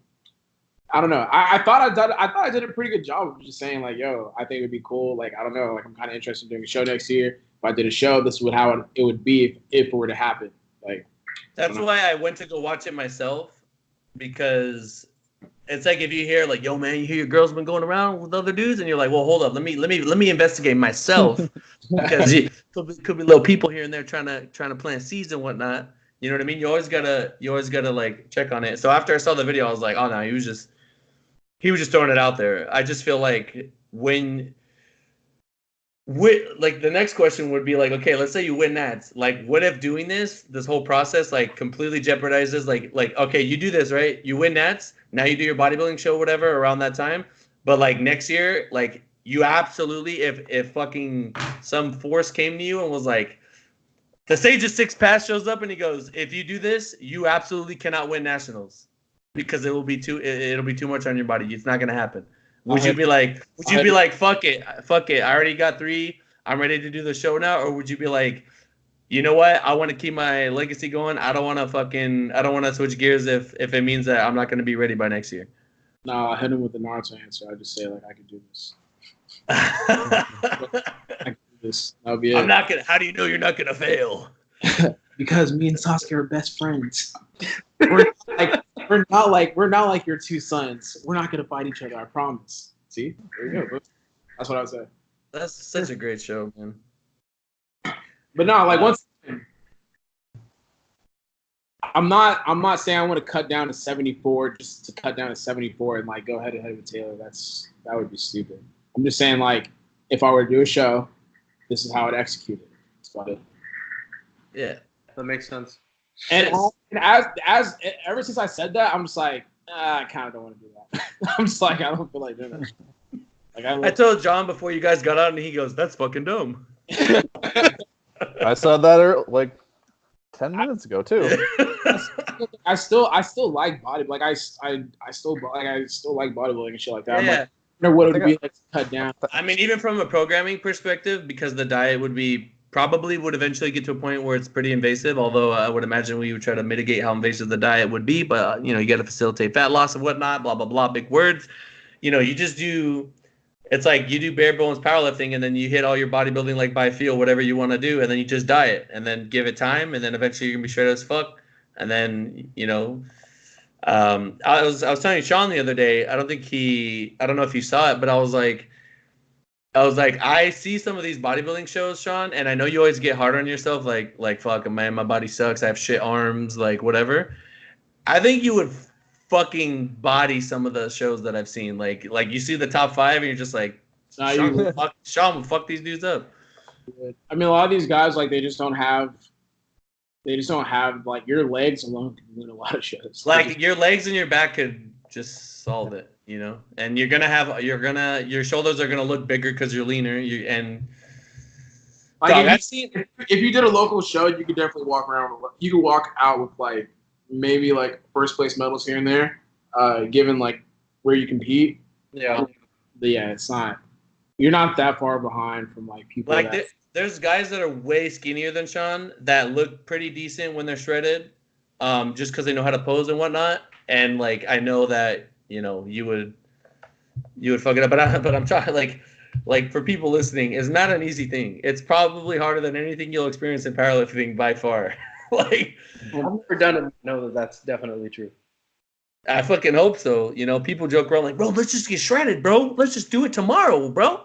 I don't know. I thought I did a pretty good job of just saying like, yo, I think it'd be cool. Like, I don't know. Like, I'm kind of interested in doing a show next year. If I did a show, this is how it would be if it were to happen. Like, That's why I went to go watch it myself, because it's like if you hear like, "Yo, man, you hear your girl's been going around with other dudes," and you're like, "Well, hold up, let me investigate myself," because it could be little people here and there trying to plant seeds and whatnot. You know what I mean? You always gotta like check on it. So after I saw the video, I was like, "Oh no, he was just throwing it out there." I just feel like like the next question would be like, okay, let's say you win that. Like, what if doing this whole process like completely jeopardizes like okay, you do this, right? You win that. Now you do your bodybuilding show, whatever, around that time. But like next year, like you absolutely, if fucking some force came to you and was like, the Sage of Six Pass shows up and he goes, if you do this, you absolutely cannot win nationals because it'll be too much on your body. It's not gonna happen. Would you be like, fuck it, I already got 3, I'm ready to do the show now? Or would you be like, you know what, I want to keep my legacy going. I don't want to switch gears if it means that I'm not going to be ready by next year. No, I hit him with the Naruto answer. I just say like, I can do this. I can do this. That'll be it. I'm not gonna. How do you know you're not gonna fail? Because me and Sasuke are best friends. We're not like your two sons. We're not gonna fight each other. I promise. See, there you go. That's what I would say. That's such a great show, man. But no, like once I'm not saying I want to cut down to 74 just to cut down to 74 and like go head to head with Taylor. That would be stupid. I'm just saying like if I were to do a show, this is how I'd execute it. That's about it. Yeah, that makes sense. And as ever since I said that, I'm just like, I kind of don't want to do that. I'm just like, I don't feel like doing it. Like I told John before you guys got on, and he goes, "That's fucking dumb." I said that like 10 minutes ago too. I still like bodybuilding. Like I still like bodybuilding and shit like that. Yeah. I'm like, I what it would be like to cut down. I mean, even from a programming perspective, because the diet would eventually get to a point where it's pretty invasive. Although I would imagine we would try to mitigate how invasive the diet would be. But you got to facilitate fat loss and whatnot. Blah blah blah. Big words. You just do. It's like you do bare bones powerlifting, and then you hit all your bodybuilding like by feel, whatever you want to do, and then you just diet, and then give it time, and then eventually you're gonna be shredded as fuck. And then I was telling Sean the other day. I don't know if you saw it, but I was like, I see some of these bodybuilding shows, Sean, and I know you always get hard on yourself, like fuck, man, my body sucks. I have shit arms, like whatever. I think you would fucking body some of the shows that I've seen. Like you see the top 5 and you're just like, Sean will fuck these dudes up. I mean, a lot of these guys, like, they just don't have like your legs alone can win a lot of shows. Like your legs and your back could just solve it, and your shoulders are gonna look bigger because you're leaner. I've seen, if you did a local show, you could definitely walk around. You could walk out with like maybe like first place medals here and there, given like where you compete. Yeah. But yeah, it's not. You're not that far behind from like people. Like there's guys that are way skinnier than Sean that look pretty decent when they're shredded, just because they know how to pose and whatnot. And like I know that you would fuck it up, but I'm trying like for people listening, it's not an easy thing. It's probably harder than anything you'll experience in powerlifting by far. Like I've never done it. Know that that's definitely true. I fucking hope so. People joke around like, bro, let's just get shredded, bro. Let's just do it tomorrow, bro.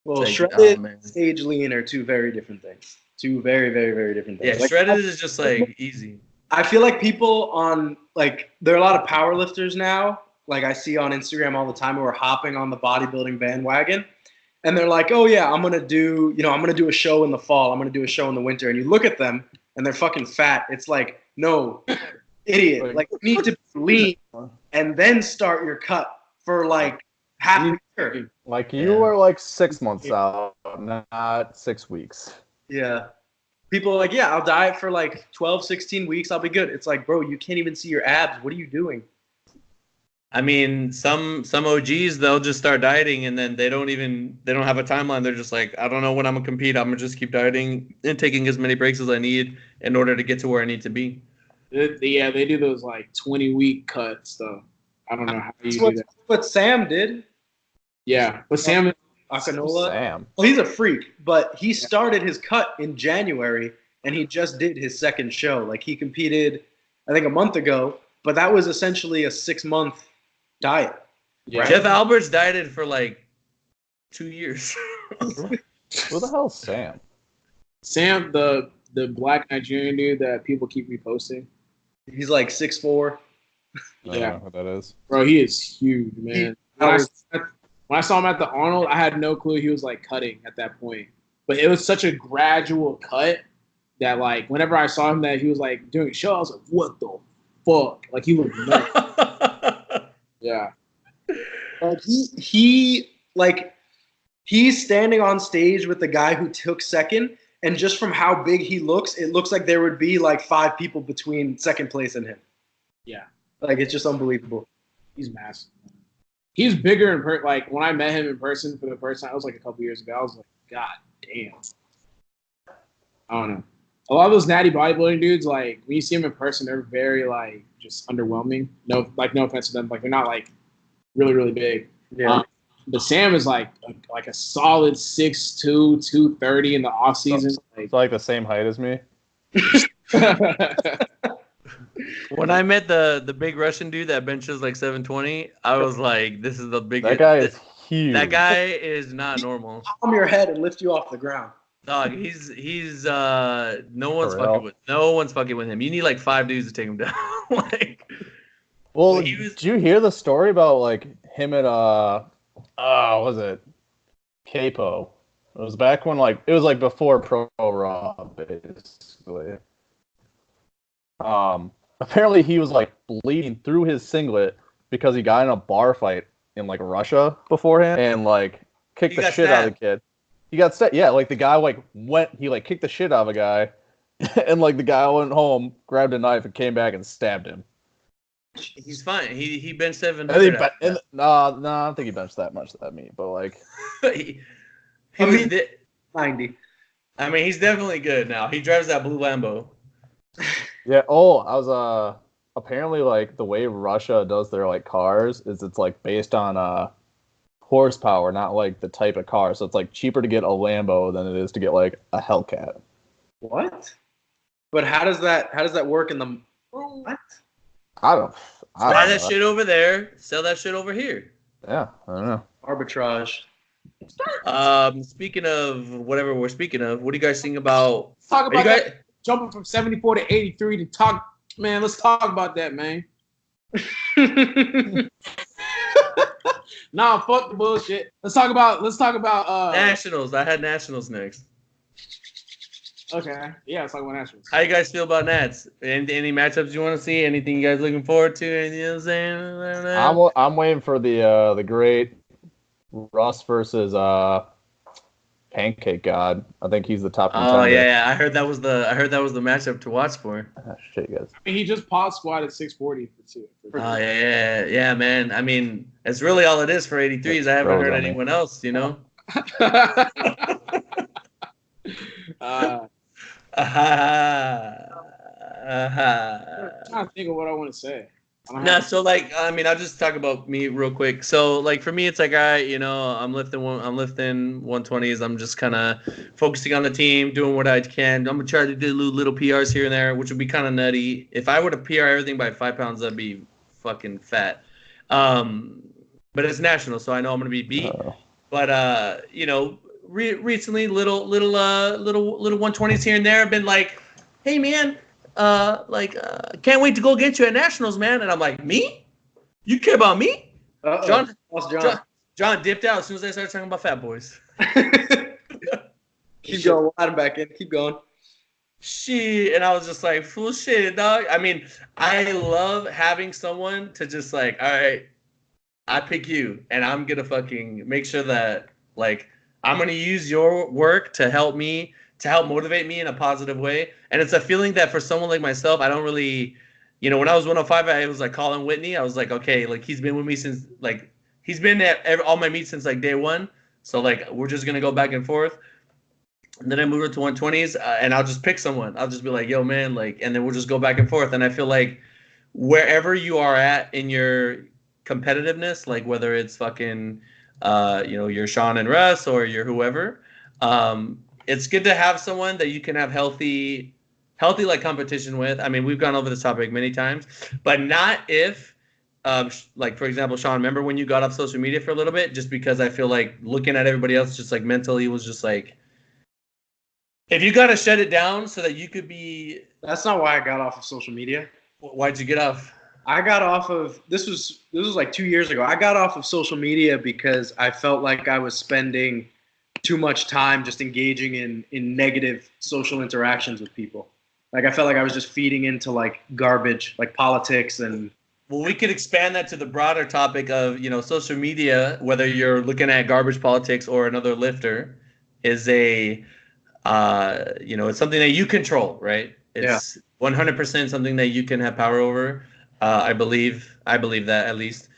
Well, like, shredded and stage lean are two very different things. Two very, very, very different things. Yeah, like, shredded is just like easy. I feel like people on like there are a lot of powerlifters now. Like I see on Instagram all the time who are hopping on the bodybuilding bandwagon, and they're like, "Oh yeah, I'm gonna do a show in the fall. I'm gonna do a show in the winter." And you look at them, and they're fucking fat. It's like, no, idiot. Like you need to be lean and then start your cut for like half a year. Like you are like 6 months out, not 6 weeks. Yeah. People are like, yeah, I'll diet for like 12, 16 weeks. I'll be good. It's like, bro, you can't even see your abs. What are you doing? I mean, some OGs, they'll just start dieting and then they don't have a timeline. They're just like, I don't know when I'm gonna compete. I'm gonna just keep dieting and taking as many breaks as I need in order to get to where I need to be. Yeah, they do those like 20-week cuts though. I don't know how you do that. That's what Sam did. Yeah, but Sam Akinola. Sam. Well, he's a freak, but he started his cut in January and he just did his second show. Like he competed, I think, a month ago, but that was essentially a 6-month diet. Yeah. Right? Jeff Alberts dieted for like 2 years. Who the hell's Sam? Sam, the black Nigerian dude that people keep reposting. He's like 6'4". I don't know what that is. Bro, he is huge, man. When I saw him at the Arnold, I had no clue he was like cutting at that point. But it was such a gradual cut that like whenever I saw him that he was like doing a show, I was like, what the fuck? Like he looked nuts. Yeah. Like he's standing on stage with the guy who took second, and just from how big he looks, it looks like there would be like 5 people between second place and him. Yeah. Like it's just unbelievable. He's massive. He's bigger in person. Like when I met him in person for the first time, it was like a couple years ago. I was like, God damn. I don't know. A lot of those natty bodybuilding dudes, like when you see them in person, they're very like just underwhelming. No offense to them. Like they're not like really, really big. Yeah. But Sam is like a solid 6'2", 230 in the off season. It's like the same height as me. When I met the big Russian dude that benches like 720, I was like, this is the biggest. That guy is huge. That guy is not normal. Palm your head and lift you off the ground. Dog, he's no one's fucking with him. You need like 5 dudes to take him down. Like, well, did you hear the story about like him at what was it? Capo. It was back when like it was like before Pro Raw, basically. Apparently he was like bleeding through his singlet because he got in a bar fight in like Russia beforehand and like kicked the shit out of the kid. He got set. Yeah, like the guy like kicked the shit out of a guy, and like the guy went home, grabbed a knife, and came back and stabbed him. He's fine. He benched 700. No, I don't think he benched that much that meat, but like he was 90. I mean, he's definitely good now. He drives that blue Lambo. yeah. Oh, I was apparently like the way Russia does their like cars is it's like based on horsepower, not like the type of car. So it's like cheaper to get a Lambo than it is to get like a Hellcat. What? But how does that work in the what? I don't Buy that know. shit over there, sell that shit over here. Yeah, I don't know. Arbitrage. Speaking of whatever we're speaking of, what do you guys think about? Let's talk about that. Jumping from 74 to 83 to talk, man. Let's talk about that, man. Nah, fuck the bullshit. Let's talk about Nationals. I had Nationals next. Okay. Yeah, let's talk about Nationals. How you guys feel about Nats? Any matchups you want to see? Anything you guys looking forward to? You know what I'm saying? I'm waiting for the great Russ versus Pancake God. I think he's the top contender. Oh yeah. I heard that was the matchup to watch for. Oh, shit, guys. I mean, he just pod squatted 640 for 2. Oh yeah, man. I mean, it's really all it is for 83s. I haven't heard anyone else, you know. I'm trying to think of what I want to say. So like, I mean, I'll just talk about me real quick. So like for me, it's like, I'm lifting 120s. I'm just kind of focusing on the team, doing what I can. I'm gonna try to do little PRs here and there, which would be kind of nutty. If I were to PR everything by 5 pounds, that'd be fucking fat. But it's national, so I know I'm gonna be beat. But recently, little 120s here and there. I've been like, hey man, can't wait to go get you at Nationals, man. And I'm like, me? You care about me? John dipped out as soon as I started talking about fat boys. Keep going. We'll add him back in. Keep going. Shit. And I was just like, full shit, dog. I mean, I love having someone to just like, all right, I pick you, and I'm going to fucking make sure that, like, I'm going to use your work to help motivate me in a positive way. And it's a feeling that for someone like myself, I don't really, when I was 105, I was like Colin Whitney. I was like, okay, like he's been with me since, like, he's been at all my meets since like day one. So like, we're just going to go back and forth. And then I moved to 120s and I'll just pick someone. I'll just be like, yo man, like, and then we'll just go back and forth. And I feel like wherever you are at in your competitiveness, like whether it's fucking, you're Sean and Russ or you're whoever, it's good to have someone that you can have healthy like competition with. I mean, we've gone over this topic many times, but not if, like for example, Sean, remember when you got off social media for a little bit? Just because I feel like looking at everybody else, just like mentally was just like, if you got to shut it down so that you could be. That's not why I got off of social media. Why'd you get off? I got off of this was like 2 years ago. I got off of social media because I felt like I was spending too much time just engaging in negative social interactions with people. Like I felt like I was just feeding into like garbage, like politics and. Well, we could expand that to the broader topic of, social media, whether you're looking at garbage politics or another lifter, is a, it's something that you control, right? It's 100% something that you can have power over. I believe that at least.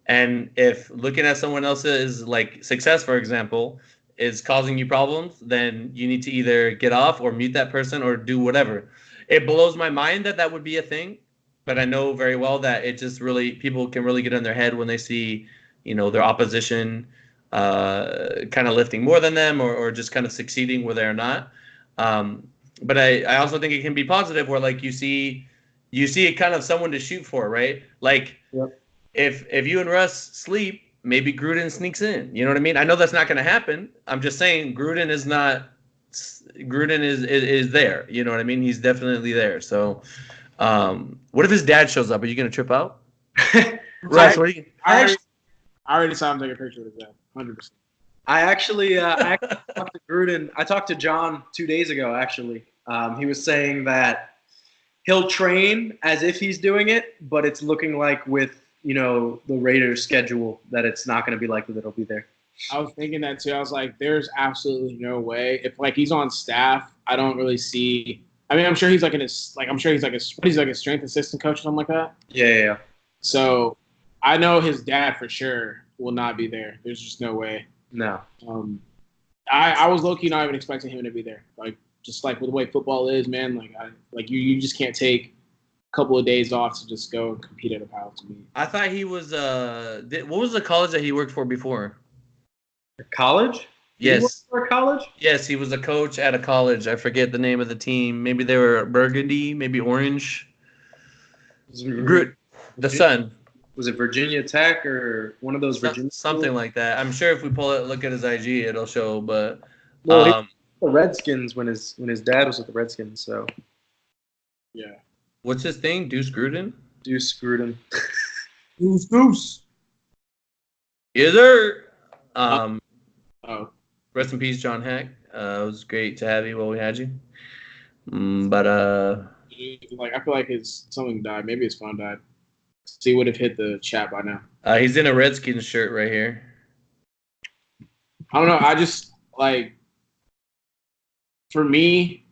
And if looking at someone else's like success, for example, is causing you problems, then you need to either get off or mute that person or do whatever. It blows my mind that would be a thing, but I know very well that it just really, people can really get in their head when they see, their opposition kind of lifting more than them or just kind of succeeding where they're not. But I also think it can be positive where like you see kind of someone to shoot for, right? Like if you and Russ sleep, maybe Gruden sneaks in. You know what I mean? I know that's not going to happen. I'm just saying Gruden is there. You know what I mean? He's definitely there. So what if his dad shows up? Are you going to trip out? Russ, what are you? I already saw him take a picture with his dad. 100%. I actually talked to Gruden. I talked to John 2 days ago, actually. He was saying that he'll train as if he's doing it, but it's looking like with, the Raiders schedule that it's not going to be likely that he'll be there. I was thinking that too. I was like, there's absolutely no way. If like he's on staff, I don't really see. I mean, I'm sure he's like a strength assistant coach or something like that. Yeah. So I know his dad for sure will not be there. There's just no way. No. I was low-key not even expecting him to be there. Like just like with the way football is, man. Like you just can't take a couple of days off to just go and compete at a powerlifting meet. I thought he was what was the college that he worked for before? A college? Yes. He worked for a college? Yes, he was a coach at a college. I forget the name of the team. Maybe they were Burgundy, maybe Orange. The Sun. Was it Virginia Tech or one of those Virginia something schools? Like that. I'm sure if we look at his IG, it'll show. But well, he was with the Redskins when his dad was with the Redskins. So yeah. What's his thing? Deuce Gruden. Deuce Gruden. Goose. Yes, sir. Rest in peace, John Heck. It was great to have you while we had you. But like I feel like something died. Maybe his phone died. So he would have hit the chat by now. He's in a Redskins shirt right here. I don't know. I just like for me,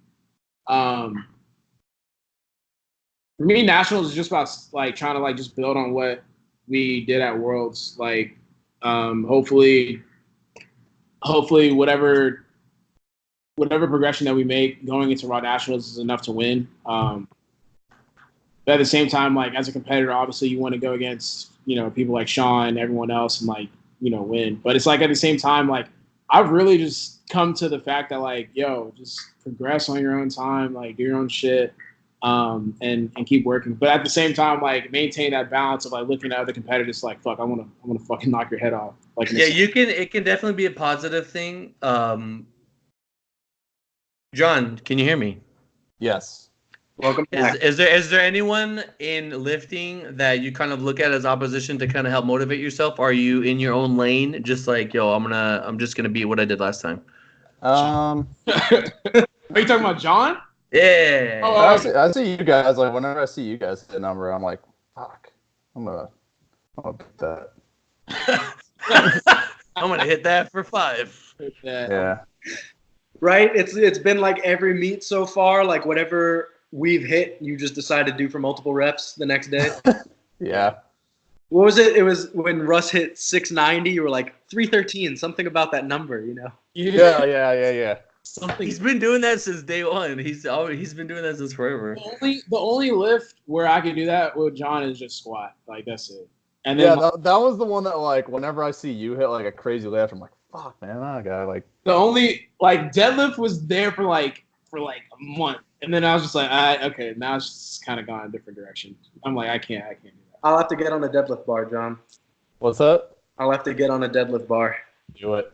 Nationals is just about like trying to like just build on what we did at Worlds. Like, hopefully whatever progression that we make going into Raw Nationals is enough to win. But at the same time, like as a competitor, obviously you want to go against, people like Sean, everyone else and like, win. But it's like at the same time, like I've really just come to the fact that like, just progress on your own time, like do your own shit, and keep working. But at the same time, like maintain that balance of like looking at other competitors like, fuck, I wanna fucking knock your head off. Like it can definitely be a positive thing. John, can you hear me? Yes. Welcome back. Is there anyone in lifting that you kind of look at as opposition to kind of help motivate yourself? Or are you in your own lane, just like, I'm just gonna be what I did last time? Are you talking about John? Yeah. Oh, I see you guys. Like whenever I see you guys hit a number, I'm like, fuck, I'm gonna beat that. I'm gonna hit that for 5. Yeah. Right? It's been like every meet so far, like whatever we've hit, you just decide to do for multiple reps the next day. Yeah. What was it? It was when Russ hit 690, you were like 313, something about that number, Yeah. Something. He's been doing that since day one. He's been doing that since forever. The only lift where I could do that with John is just squat. Like that's it. And then that was the one that like whenever I see you hit like a crazy lift, I'm like, fuck, man, I got like The only like deadlift was there for like a month, and then I was just like, okay, now it's just kind of gone a different direction. I'm like, I can't do that. I'll have to get on a deadlift bar, John. what's that? I'll have to get on a deadlift bar. Do it.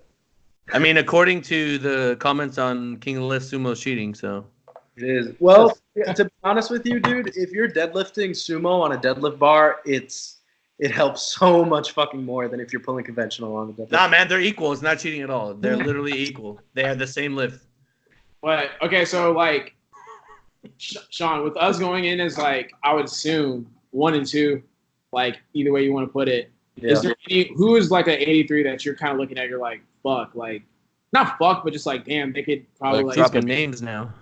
I mean, according to the comments on King of the List, sumo's cheating. So It is. Well, to be honest with you, dude, if you're deadlifting sumo on a deadlift bar, it helps so much fucking more than if you're pulling conventional on a deadlift. nah, man, they're equal. It's not cheating at all. They're literally equal. They have the same lift. But okay, so like, Sean, with us going in as like, I would assume 1 and 2, like either way you want to put it. Yeah. Is there who is like an 83 that you're kind of looking at? You're like, fuck, like not fuck, but just like, damn, they could probably like dropping names now.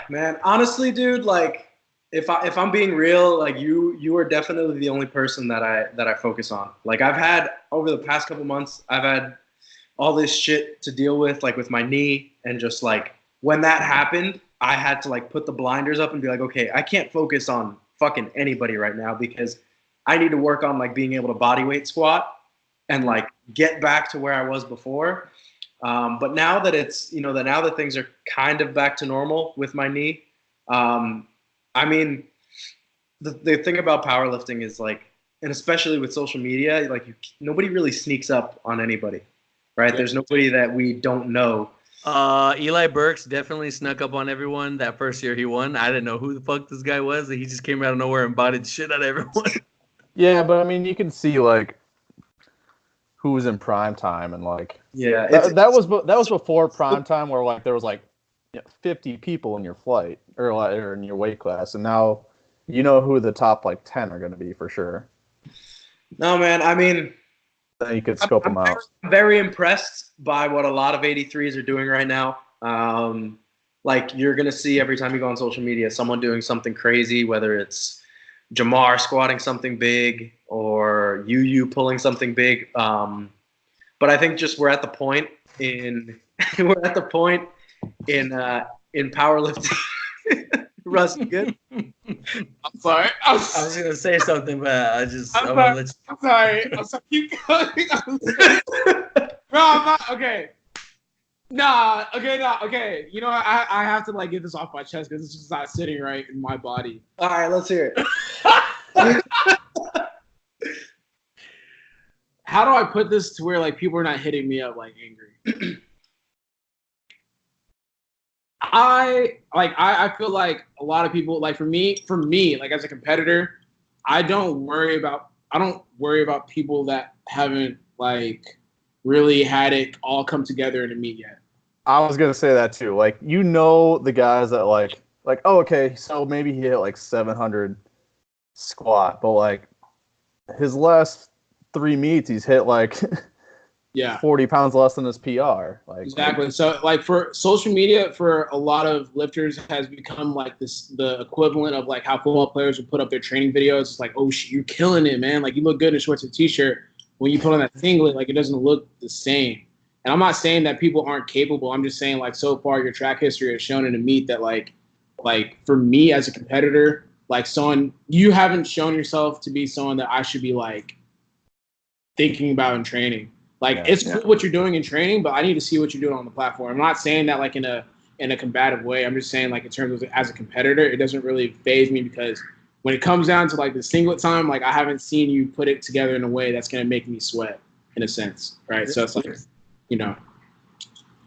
Man, honestly, dude, like if I'm being real, like you are definitely the only person that I focus on. Like I've had over the past couple months, I've had all this shit to deal with, like with my knee, and just like when that happened, I had to like put the blinders up and be like, okay, I can't focus on fucking anybody right now because I need to work on like being able to body weight squat and like get back to where I was before. But now that it's, now that things are kind of back to normal with my knee, I mean, the thing about powerlifting is like, and especially with social media, like nobody really sneaks up on anybody, right? Yeah. There's nobody that we don't know. Eli Burks definitely snuck up on everyone that first year he won. I didn't know who the fuck this guy was. He just came out of nowhere and bodied shit out of everyone. Yeah, but I mean, you can see like who was in prime time and like that was before prime time where like there was like 50 people in your flight or in your weight class, and now you know who the top like 10 are going to be for sure. No, man. I mean, then you could scope them out. I'm very impressed by what a lot of 83s are doing right now. Like you're going to see every time you go on social media, someone doing something crazy, whether it's Jamar squatting something big or you pulling something big. But I think just we're at the point in powerlifting. Russ, you good? I'm sorry. I was gonna say something, but I'm sorry. I'm sorry. Keep going. Bro, I'm not okay. Nah. Okay. You know, I have to like get this off my chest because it's just not sitting right in my body. All right, let's hear it. How do I put this to where like people are not hitting me up like angry? I feel like a lot of people, like for me, like as a competitor, I don't worry about people that haven't like really had it all come together in a meet yet. I was gonna say that too. Like the guys that like oh, okay, so maybe he hit like 700 squat, but like his last 3 meets he's hit like 40 pounds less than his PR. Like exactly. So like for social media, for a lot of lifters has become like the equivalent of like how football players would put up their training videos. It's like, oh shit, you're killing it, man. Like you look good in shorts and t-shirt. When you put on that singlet, like it doesn't look the same. And I'm not saying that people aren't capable. I'm just saying like so far your track history has shown in a meet that like for me as a competitor, like someone, you haven't shown yourself to be someone that I should be like thinking about in training. Like it's cool what you're doing in training, but I need to see what you're doing on the platform. I'm not saying that like in a combative way. I'm just saying like in terms of as a competitor, it doesn't really faze me because when it comes down to like the singlet time, like I haven't seen you put it together in a way that's gonna make me sweat in a sense, right? So it's like,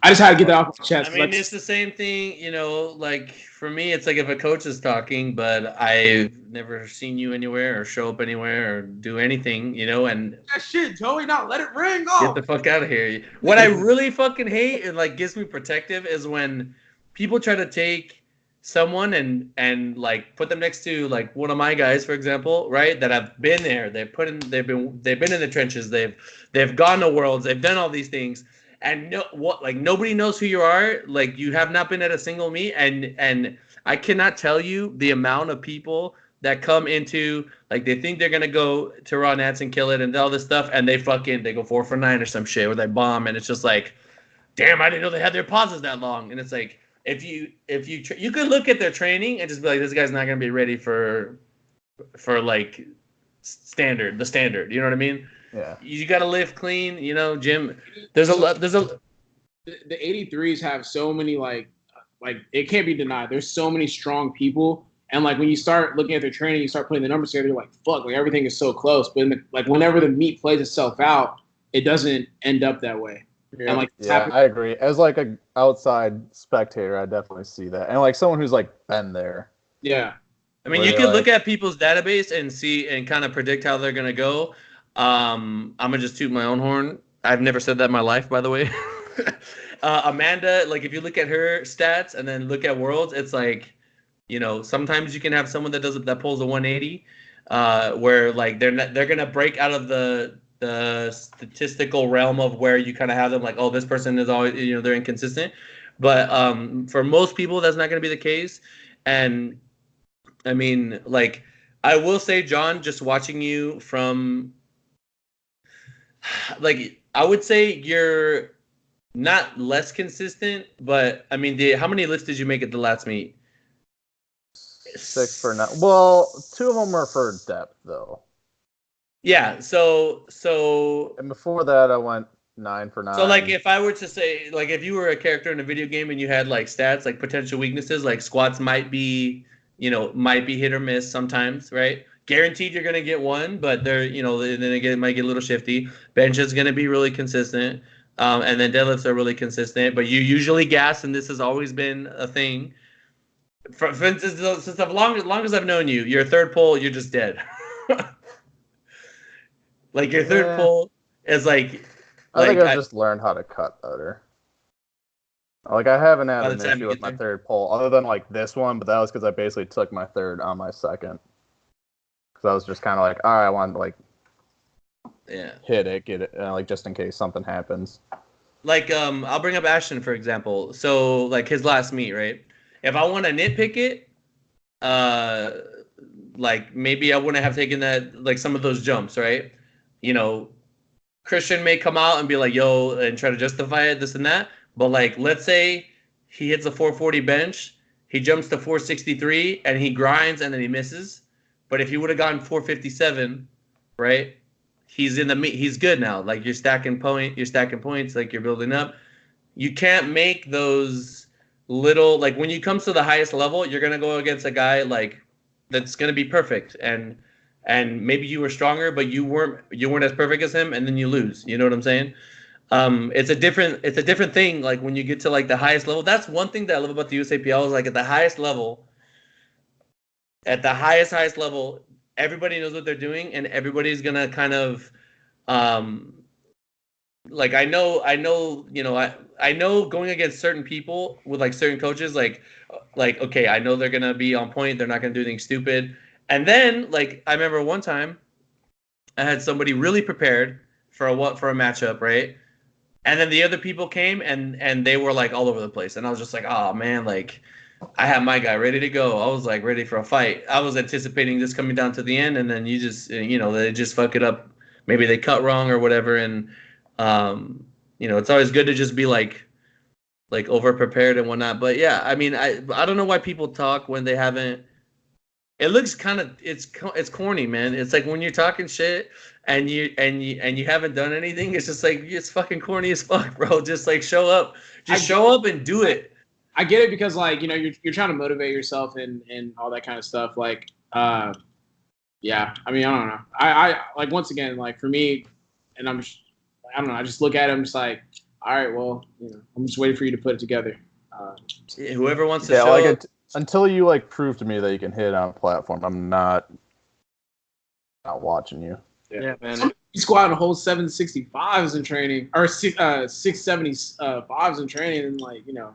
I just had to get that off my chest. I mean, it's the same thing, like for me, it's like if a coach is talking, but I've never seen you anywhere or show up anywhere or do anything, and that shit, Joey, not let it ring off. Get the fuck out of here. What I really fucking hate and like gets me protective is when people try to take someone and like put them next to like one of my guys, for example, right? That have been there. They've been in the trenches. They've gone to worlds. They've done all these things. And nobody knows who you are. Like you have not been at a single meet, and I cannot tell you the amount of people that come into like they think they're gonna go to Raw Nats and kill it and all this stuff, and they go 4 for 9 or some shit, or they bomb, and it's just like, damn, I didn't know they had their pauses that long. And it's like if you could look at their training and just be like, this guy's not gonna be ready for like the standard. You know what I mean? Yeah. You got to live clean, you know, gym. There's a The 83s have so many like it can't be denied. There's so many strong people, and like when you start looking at their training, you start putting the numbers together. You're like, fuck, like everything is so close. But like whenever the meat plays itself out, it doesn't end up that way. Yeah, And like I agree. As like a outside spectator, I definitely see that, and like someone who's like been there. Yeah. I mean, you can look at people's database and see and kind of predict how they're gonna go. I'm gonna just toot my own horn. I've never said that in my life, by the way. Amanda, like if you look at her stats and then look at Worlds, it's like, you know, sometimes you can have someone that pulls a 180, where like they're gonna break out of the statistical realm of where you kind of have them like, oh, this person is always, you know, they're inconsistent. But for most people, that's not gonna be the case. And I mean, like, I will say, John, just watching you from, like, I would say you're not less consistent, but I mean, how many lifts did you make at the last meet? 6 for now. Well, 2 of them are for depth, though. Yeah. So. And before that, I went 9 for 9. So, like, if I were to say, like, if you were a character in a video game and you had like stats, like potential weaknesses, like squats might be hit or miss sometimes, right? Guaranteed you're gonna get one, but they're, you know, then again, it might get a little shifty. Bench is gonna be really consistent, and then deadlifts are really consistent. But you usually gas, and this has always been a thing. For instance, since as long as I've known you, your third pull, you're just dead. Like your third pull is like. I think I've just learned how to cut better. Like, I haven't had an issue with my third pull, other than, like, this one, but that was because I basically took my third on my second. Because I was just kind of like, all right, I want to, like, hit it, get it, like, just in case something happens. Like, I'll bring up Ashton, for example. So, like, his last meet, right? If I want to nitpick it, like, maybe I wouldn't have taken that, like, some of those jumps, right? You know, Christian may come out and be like, yo, and try to justify it, this and that. But, like, let's say he hits a 440 bench, he jumps to 463, and he grinds, and then he misses. But if he would have gotten 457, right, he's good now. Like, you're stacking points, like, you're building up. You can't make those little, like, when you come to the highest level, you're going to go against a guy, like, that's going to be perfect. And maybe you were stronger, but you weren't as perfect as him, and then you lose. You know what I'm saying? It's a different thing. Like when you get to like the highest level, that's one thing that I love about the USAPL is like at the highest level, everybody knows what they're doing, and everybody's gonna kind of, like I know, you know, I know going against certain people with like certain coaches, like okay, I know they're gonna be on point, they're not gonna do anything stupid, and then like I remember one time, I had somebody really prepared for a matchup, right? And then the other people came and they were like all over the place. And I was just like, oh man, like I had my guy ready to go. I was like ready for a fight. I was anticipating this coming down to the end, and then you just, you know, they just fuck it up. Maybe they cut wrong or whatever. And, you know, it's always good to just be like over prepared and whatnot. But yeah, I mean, I don't know why people talk when they haven't. It looks kind of it's corny, man. It's like when you're talking shit and you haven't done anything. It's just like it's fucking corny as fuck, bro. Just like show up and do it. I get it because like, you know, you're trying to motivate yourself and all that kind of stuff. Like, yeah. I mean, I don't know. I like once again, like for me, and I don't know. I just look at him, just like, all right, well, you know, I'm just waiting for you to put it together. Whoever wants to show up. Until you like prove to me that you can hit on a platform, I'm not watching you. Yeah, man. You squatting a whole 765s in training, or 675s in training, and like, you know,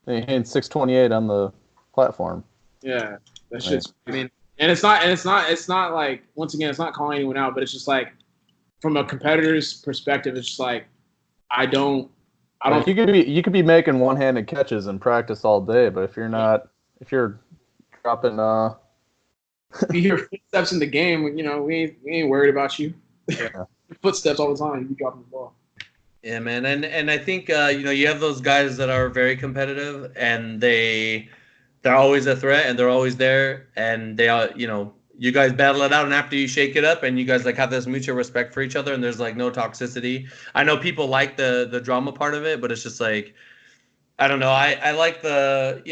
you hitting 628 on the platform. Yeah, that shit's. I mean, and it's not like, once again, it's not calling anyone out, but it's just like from a competitor's perspective, it's just like I don't. You could be making one-handed catches in practice all day, but if you're dropping you hear footsteps in the game, you know, we ain't worried about you. Yeah. Footsteps all the time, you dropping the ball. Yeah, man, and I think you know, you have those guys that are very competitive and they're always a threat and they're always there, and they are, you know, you guys battle it out, and after you shake it up, and you guys like have this mutual respect for each other, and there's like no toxicity. I know people like the drama part of it, but it's just like, I don't know. I like the,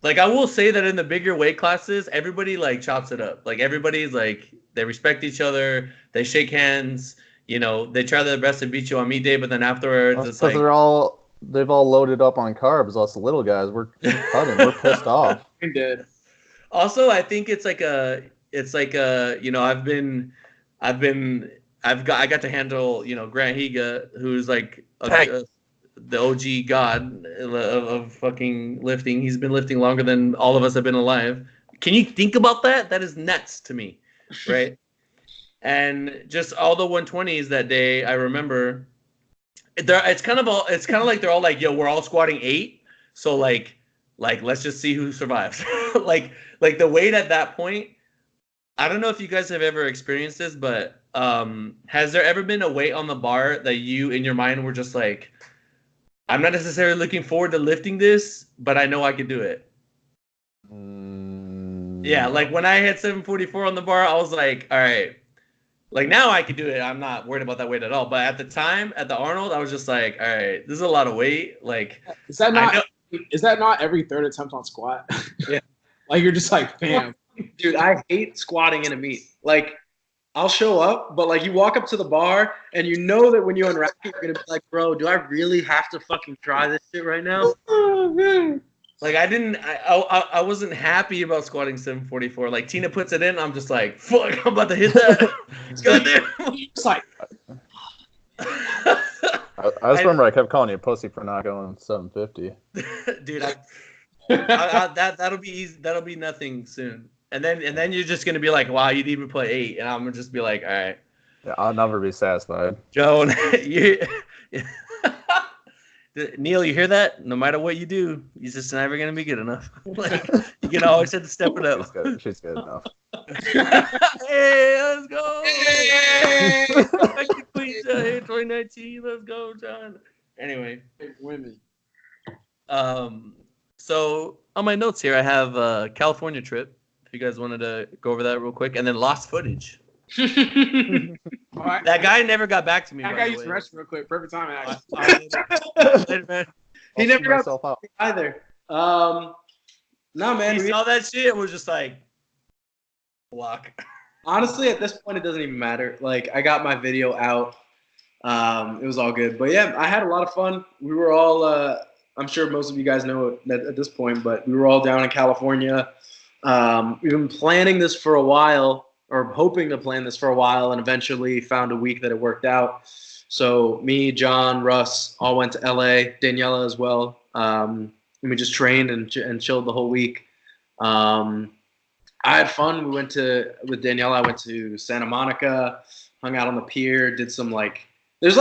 like I will say that in the bigger weight classes, everybody like chops it up. Like everybody's like, they respect each other, they shake hands, they try their best to beat you on meet day, but then afterwards it's like they've all loaded up on carbs. Us little guys, we're cutting, we're pissed off. I'm dead. Also, I think I got to handle, Grant Higa, who's like the OG god of fucking lifting. He's been lifting longer than all of us have been alive. Can you think about that? That is nuts to me, right? And just all the 120s that day, I remember. It's kind of like they're all like, yo, we're all squatting 8, so like let's just see who survives. like the weight at that point. I don't know if you guys have ever experienced this, but has there ever been a weight on the bar that you in your mind were just like, I'm not necessarily looking forward to lifting this, but I know I could do it. Yeah, like when I hit 744 on the bar, I was like, all right, like now I could do it. I'm not worried about that weight at all. But at the time, at the Arnold, I was just like, all right, this is a lot of weight. Like, is that not every third attempt on squat? Yeah. Like you're just like, bam. Dude, I hate squatting in a meet. Like, I'll show up, but like you walk up to the bar and you know that when you unwrap it, you're gonna be like, bro, do I really have to fucking try this shit right now? Like I wasn't happy about squatting 744. Like Tina puts it in, I'm just like, fuck, I'm about to hit that. Goddamn. It's like I just remember I kept calling you a pussy for not going 750. Dude, that'll be easy. That'll be nothing soon. And then you're just gonna be like, wow, you didn't even play 8, and I'm gonna just be like, all right. Yeah, I'll never be satisfied. Joan, Neil, you hear that? No matter what you do, you're just never gonna be good enough. Like, you can always have to step it up. She's good enough. Hey, let's go! Hey! Back to Queens, 2019. Let's go, John. Anyway, women. So on my notes here, I have a California trip. If you guys wanted to go over that real quick, and then lost footage. That guy never got back to me. That guy used to rest real quick. Perfect timing. Later, man. He never got out either. No, man. He saw that shit and was just like, block. Honestly, at this point, it doesn't even matter. Like, I got my video out. It was all good. But yeah, I had a lot of fun. We were all, I'm sure most of you guys know it at this point, but we were all down in California. We've been planning this for a while, or hoping to plan this for a while, and eventually found a week that it worked out. So me, John, Russ all went to LA, Daniela as well. And we just trained and chilled the whole week. I had fun. With Daniela, I went to Santa Monica, hung out on the pier, did some there's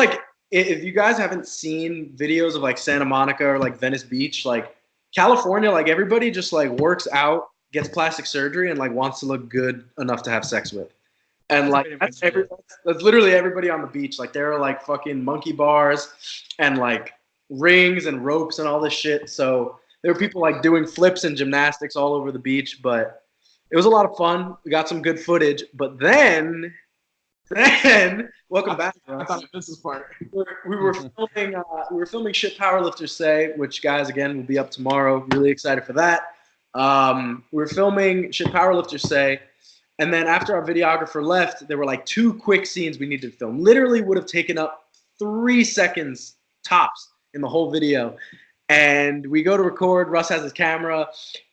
if you guys haven't seen videos of like Santa Monica or like Venice Beach, like California, like everybody just like works out, gets plastic surgery, and like wants to look good enough to have sex with. And like that's literally everybody on the beach. Like there are like fucking monkey bars and like rings and ropes and all this shit. So there were people like doing flips and gymnastics all over the beach, but it was a lot of fun. We got some good footage, but then welcome back. I thought this is part. We were filming Shit Powerlifters Say, which guys again will be up tomorrow. Really excited for that. We were filming Shit Powerlifters Say, and then after our videographer left, there were like 2 quick scenes we needed to film. Literally would have taken up 3 seconds tops in the whole video. And we go to record. Russ has his camera,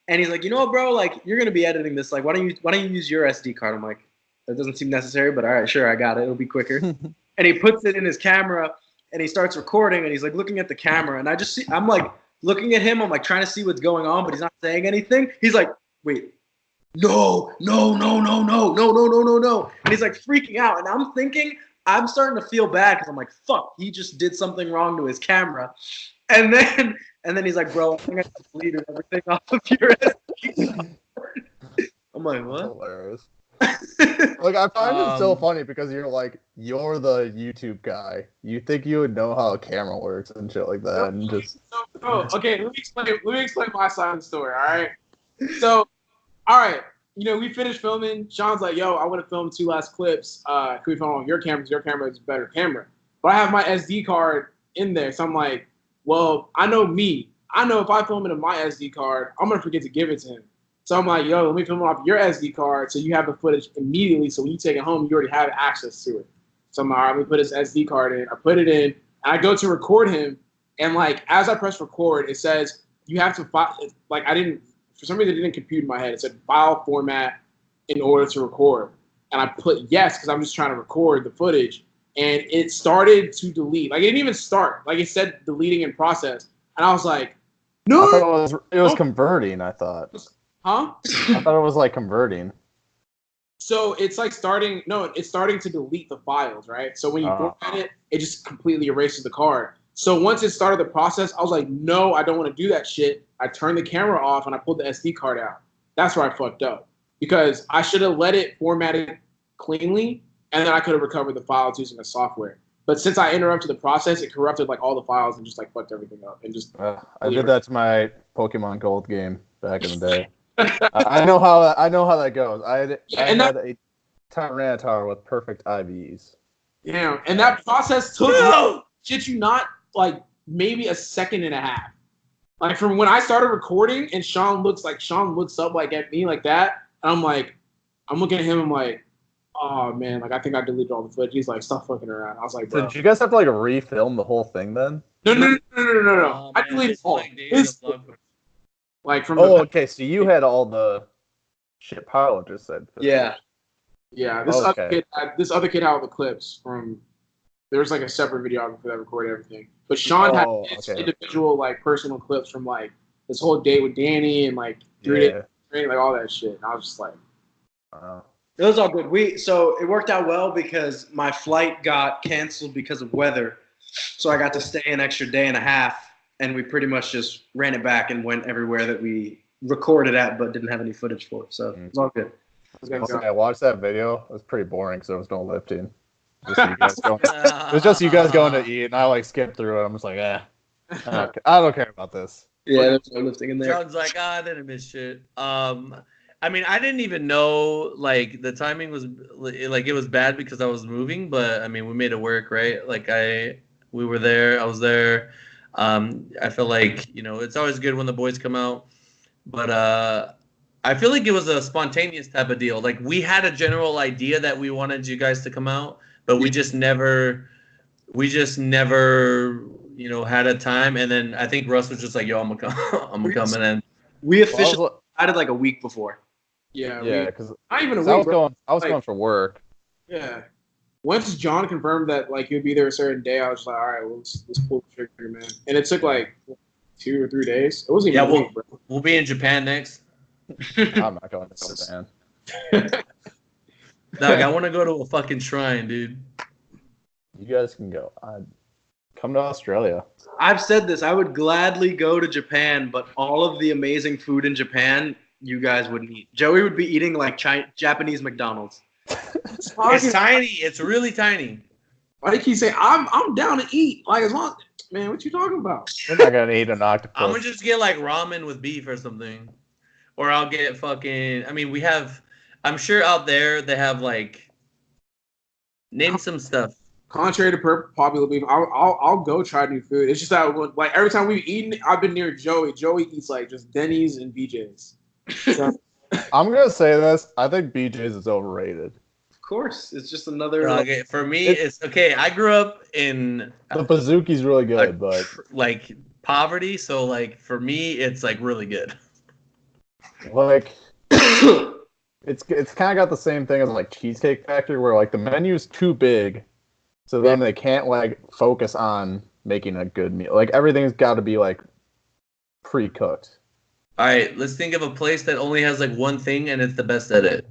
and he's like, "You know what, bro? Like, you're gonna be editing this. Like, why don't you use your SD card?" I'm like, "That doesn't seem necessary, but all right, sure, I got it. It'll be quicker." And he puts it in his camera, and he starts recording, and he's like looking at the camera, and I'm like looking at him. I'm like trying to see what's going on, but he's not saying anything. He's like, "Wait, no. And he's like freaking out. And I'm thinking, I'm starting to feel bad because I'm like, fuck, he just did something wrong to his camera. And then he's like, bro, I think I just deleted everything off of your SD card. I'm like, what? That's hilarious. Like, I find it so funny because you're the YouTube guy. You think you would know how a camera works and shit like that, and just. Okay, let me explain my side of the story. All right. So, all right. we finished filming. Sean's like, yo, I want to film 2 last clips. Can we film on your camera? Your camera is a better camera. But I have my SD card in there. So I'm like, well, I know me. I know if I film it on my SD card, I'm going to forget to give it to him. So I'm like, yo, let me film it off your SD card so you have the footage immediately. So when you take it home, you already have access to it. So I'm like, all right, let me put his SD card in. I put it in. And I go to record him. And, like, as I press record, it says you have to file. Like, for some reason, it didn't compute in my head. It said file format in order to record. And I put yes because I'm just trying to record the footage. And it started to delete. Like, it didn't even start. Like, it said deleting in process. And I was like, no. I thought it was converting, I thought. Huh? I thought it was, like, converting. So it's, like, it's starting to delete the files, right? So when you format it, it just completely erases the card. So once it started the process, I was like, no, I don't want to do that shit. I turned the camera off and I pulled the SD card out. That's where I fucked up. Because I should have let it format it cleanly, and then I could have recovered the files using the software. But since I interrupted the process, it corrupted like all the files and just like fucked everything up. And just I did that to my Pokemon Gold game back in the day. I know how that goes. I had a Tyranitar with perfect IVs. Yeah, and that process took shit you not like maybe a second and a half. Like from when I started recording and Sean looks up like at me like that, and I'm like, I'm looking at him, I'm like, oh man, like I think I deleted all the footage. He's like, stop fucking around. I was like, bro. So did you guys have to like refilm the whole thing then? No. I deleted all. Like from okay, so you had all the shit Paolo just said. Yeah. Yeah, this other kid had all the clips from. There was like a separate videographer that recorded everything, but Sean had his individual like personal clips from like his whole date with Danny and like 3 days training, like all that shit. And I was just like, it was all good. So it worked out well because my flight got canceled because of weather, so I got to stay an extra day and a half, and we pretty much just ran it back and went everywhere that we recorded at, but didn't have any footage for. So it was all good. I watched that video. It was pretty boring because there was no lifting. It was just you guys going to eat, and I like skipped through it. I'm just like, I don't care about this. Yeah, there's no lifting in there. John's like, I didn't miss shit. I mean, I didn't even know like the timing was like it was bad because I was moving, but I mean, we made it work, right? Like we were there, I was there. I feel like it's always good when the boys come out, but I feel like it was a spontaneous type of deal. Like we had a general idea that we wanted you guys to come out, but we just never, had a time. And then I think Russ was just like, "Yo, I'm gonna come, and then we officially started like a week before. Yeah, because not even a week. I was going for work. Yeah. Once John confirmed that like he'd be there a certain day, I was like, all right, well, let's pull the trigger, man. And it took like 2 or 3 days. It wasn't even a week, bro. We'll be in Japan next. I'm not going to Japan. Dog, I want to go to a fucking shrine, dude. You guys can go. Come to Australia. I've said this. I would gladly go to Japan, but all of the amazing food in Japan, you guys wouldn't eat. Joey would be eating like Japanese McDonald's. It's tiny. It's really tiny. Why do you keep saying I'm down to eat? Like as long, man, what you talking about? We're not gonna eat an octopus. I'm gonna just get like ramen with beef or something, or I'll get fucking. I mean, we have. I'm sure out there they have like. Name some stuff. Contrary to popular belief, I'll go try new food. It's just that like every time we've eaten, I've been near Joey. Joey eats like just Denny's and BJ's. So. I'm gonna say this. I think BJ's is overrated. Of course, it's just another. Okay, for me, it's okay. I grew up in the Bazooki's really good, but like poverty. So like for me, it's like really good. Like it's kind of got the same thing as like Cheesecake Factory, where like the menu's too big, so then they can't like focus on making a good meal. Like everything's got to be like pre-cooked. All right, let's think of a place that only has like one thing and it's the best at it.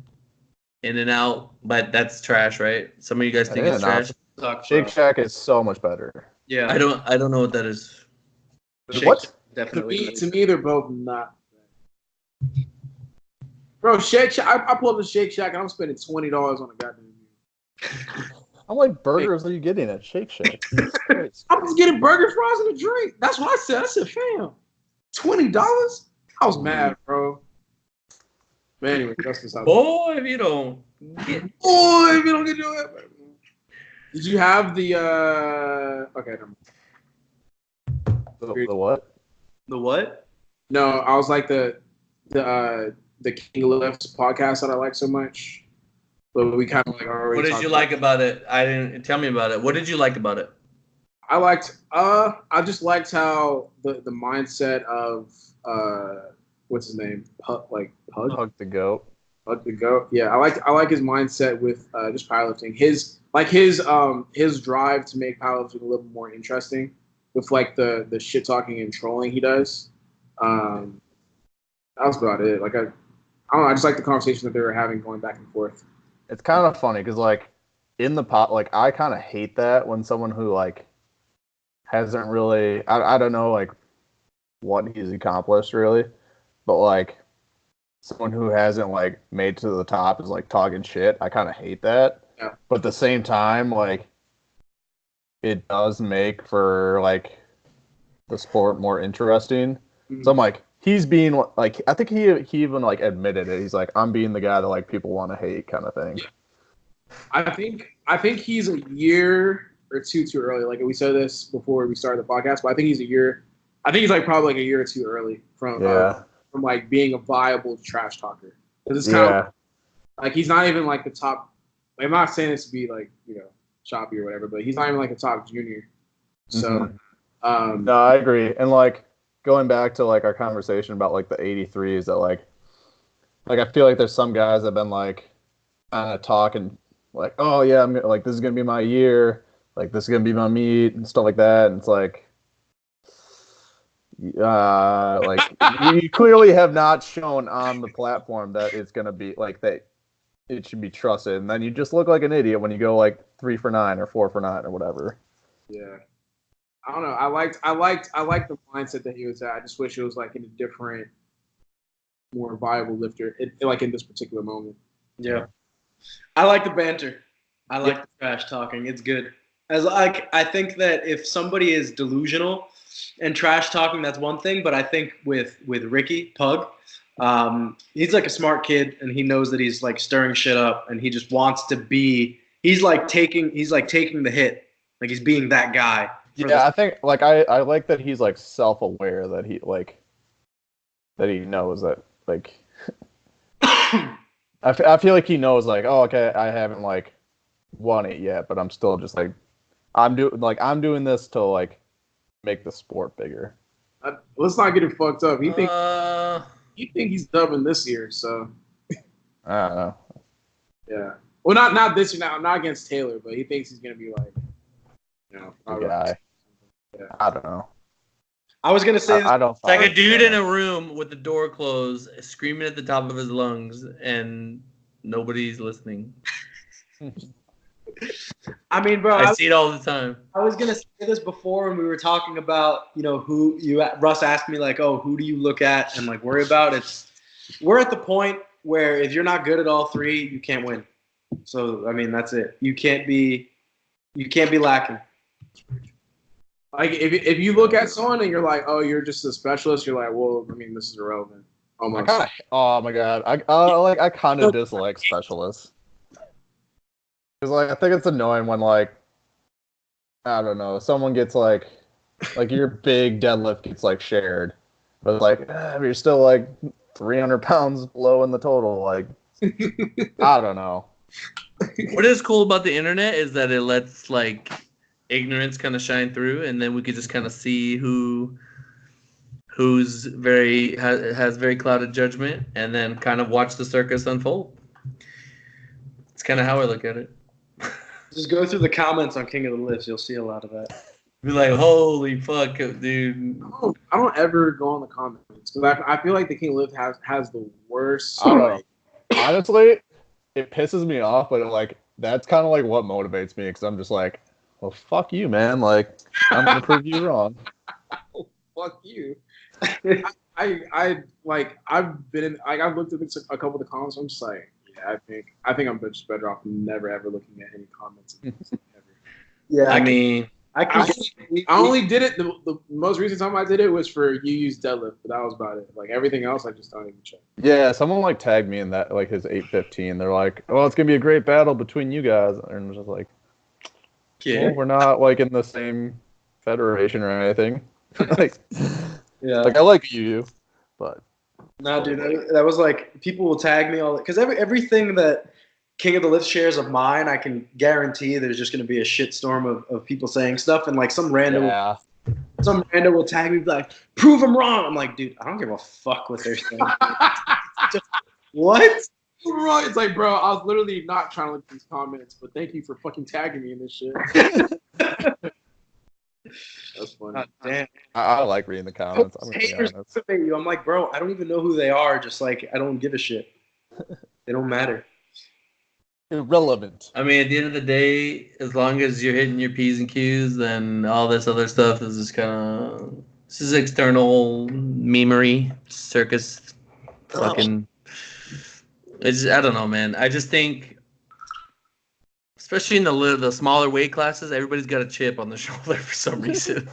In-N-Out, but that's trash, right? Some of you guys think it's trash. Shake Shack is so much better. Yeah, I don't know what that is. What? Definitely. To me, they're both not. Bro, Shake Shack. I pull up the Shake Shack and I'm spending $20 on a goddamn meal. How many burgers are you getting at Shake Shack? I'm just getting burger, fries, and a drink. That's what I said. I said, fam, $20? I was mad, bro. But anyway, that's just how. Boy, if you don't get Boy, if you don't get your head back. Did you have the okay, never mind. The what? The what? No, I was like the King of Lifts podcast that I like so much. But we kind of like already. What did you like about it? I didn't tell me about it. What did you like about it? I just liked how the mindset of what's his name? Pug the goat. Pug the goat. Yeah, I like his mindset with just powerlifting. His drive to make powerlifting a little more interesting with like the shit talking and trolling he does. That was about it. Like I don't know. I just like the conversation that they were having going back and forth. It's kind of funny because like in the pot, like I kind of hate that when someone who like hasn't really, I don't know like what he's accomplished really, but like someone who hasn't like made to the top is like talking shit. I kind of hate that. Yeah. But at the same time, like it does make for like the sport more interesting. Mm-hmm. So I'm like, he's being like, I think he even like admitted it. He's like, I'm being the guy that like people want to hate kind of thing. I think he's a year or two too early. Like we said this before we started the podcast, but I think he's a year. I think he's like probably like a year or two early from like being a viable trash talker. Because it's kind of like he's not even like the top. Like, I'm not saying this to be like choppy or whatever, but he's not even like a top junior. So no, I agree. And like going back to like our conversation about like the 83s, that like I feel like there's some guys that have been like kind of talking like, oh yeah, I'm like this is gonna be my year, like this is gonna be my meet and stuff like that, and it's like you clearly have not shown on the platform that it's gonna be like that it should be trusted, and then you just look like an idiot when you go like 3 for 9 or 4 for 9 or whatever. Yeah, I don't know. I liked the mindset that he was at. I just wish it was like in a different, more viable lifter, like in this particular moment. Yeah, I like the banter. I like the trash talking. It's good. As like I think that if somebody is delusional and trash talking, that's one thing. But I think with Ricky Pug, he's like a smart kid, and he knows that he's like stirring shit up, and he just wants to be. He's like taking the hit, like he's being that guy. Yeah, I think like I like that he's like self-aware that he like that he knows that like I feel like he knows like, oh okay, I haven't like won it yet, but I'm still just like I'm doing this to like make the sport bigger. Let's not get it fucked up. You think he's dubbing this year, so I don't know. Yeah. Well, not this year. Not against Taylor, but he thinks he's gonna be like, guy. Yeah. I don't know. I was gonna say I don't. It's like a dude in a room with the door closed, screaming at the top of his lungs, and nobody's listening. I mean, bro, I see it all the time. I was gonna say this before when we were talking about, Russ asked me like, oh, who do you look at and like worry about? We're at the point where if you're not good at all three, you can't win. So I mean, that's it. You can't be lacking. Like if you look at someone and you're like, oh, you're just a specialist, you're like, well, I mean, this is irrelevant. Almost. Oh my god, I kind of dislike specialists. Because like I think it's annoying when like I don't know, someone gets like your big deadlift gets like shared, but like you're still like 300 pounds below in the total. Like I don't know. What is cool about the internet is that it lets like ignorance kind of shine through, and then we could just kind of see who's has very clouded judgment, and then kind of watch the circus unfold. It's kind of how I look at it. Just go through the comments on King of the Lifts. You'll see a lot of that. Be like, holy fuck, dude. I don't ever go on the comments because I feel like the King of the Lift has the worst. I don't know. Honestly, it pisses me off, but like that's kind of like what motivates me because I'm just like, well, fuck you, man. Like I'm gonna prove you wrong. Oh, fuck you. I've been in, like I've looked at a couple of the comments. I'm just like, yeah, I think I'm just better off never ever looking at any comments. Ever. Yeah, I mean, I only did it. The most recent time I did it was for you use deadlift, but that was about it. Like everything else, I just don't even check. Yeah, someone like tagged me in that, like his 815. They're like, "Oh, it's gonna be a great battle between you guys," and I'm just like, well, we're not like in the same federation or anything. Like, yeah. like I like you, but No, dude, that was like people will tag me all because everything that King of the Lift shares of mine, I can guarantee there's just going to be a shitstorm of people saying stuff, and like some random will tag me like, prove them wrong. I'm like, dude, I don't give a fuck what they're saying. What? Right? It's like, bro, I was literally not trying to look at these comments, but thank you for fucking tagging me in this shit. That's funny. God damn. I like reading the comments. I'm gonna be Haters honest. motivate you. I'm like, bro, I don't even know who they are. Just like, I don't give a shit. They don't matter. Irrelevant. I mean, at the end of the day, as long as you're hitting your P's and Q's, then all this other stuff is just kind of this is external memery circus. Fucking, it's I don't know, man. I just think, especially in the smaller weight classes, everybody's got a chip on the shoulder for some reason.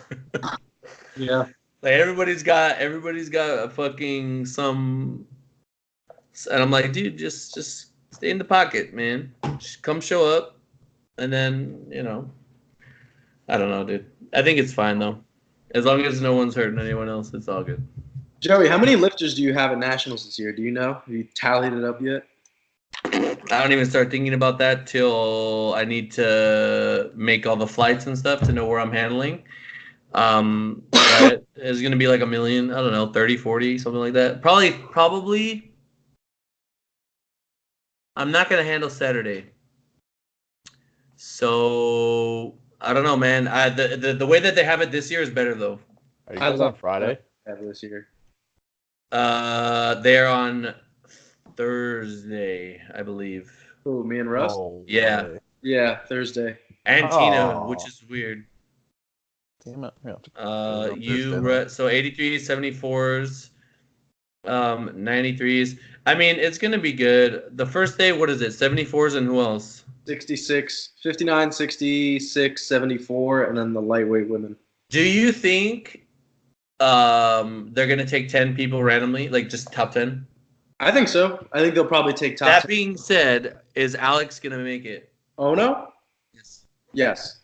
Yeah. Like everybody's got a fucking some, and I'm like, dude, just stay in the pocket, man. Just come show up, and then I don't know, dude. I think it's fine though, as long as no one's hurting anyone else. It's all good. Joey, how many lifters do you have at nationals this year? Do you know? Have you tallied it up yet? I don't even start thinking about that till I need to make all the flights and stuff to know where I'm handling. But it's gonna be like 1 million. I don't know, 30, 40, something like that. Probably. I'm not gonna handle Saturday, so I don't know, man. The way that they have it this year is better though. Are you guys on Friday? This year. They're on Thursday, I believe. Oh, me and Russ. Oh, Yeah. Friday. Yeah, Thursday. And Tina, which is weird. Damn it. So 83s, 74s, 93s. I mean, it's going to be good. The first day, what is it? 74s and who else? 66, 59, 66, 74, and then the lightweight women. Do you think they're going to take 10 people randomly, like just top 10? I think so. I think they'll probably take top 10. That being said, is Alex going to make it? Oh, no? Yes. Yes.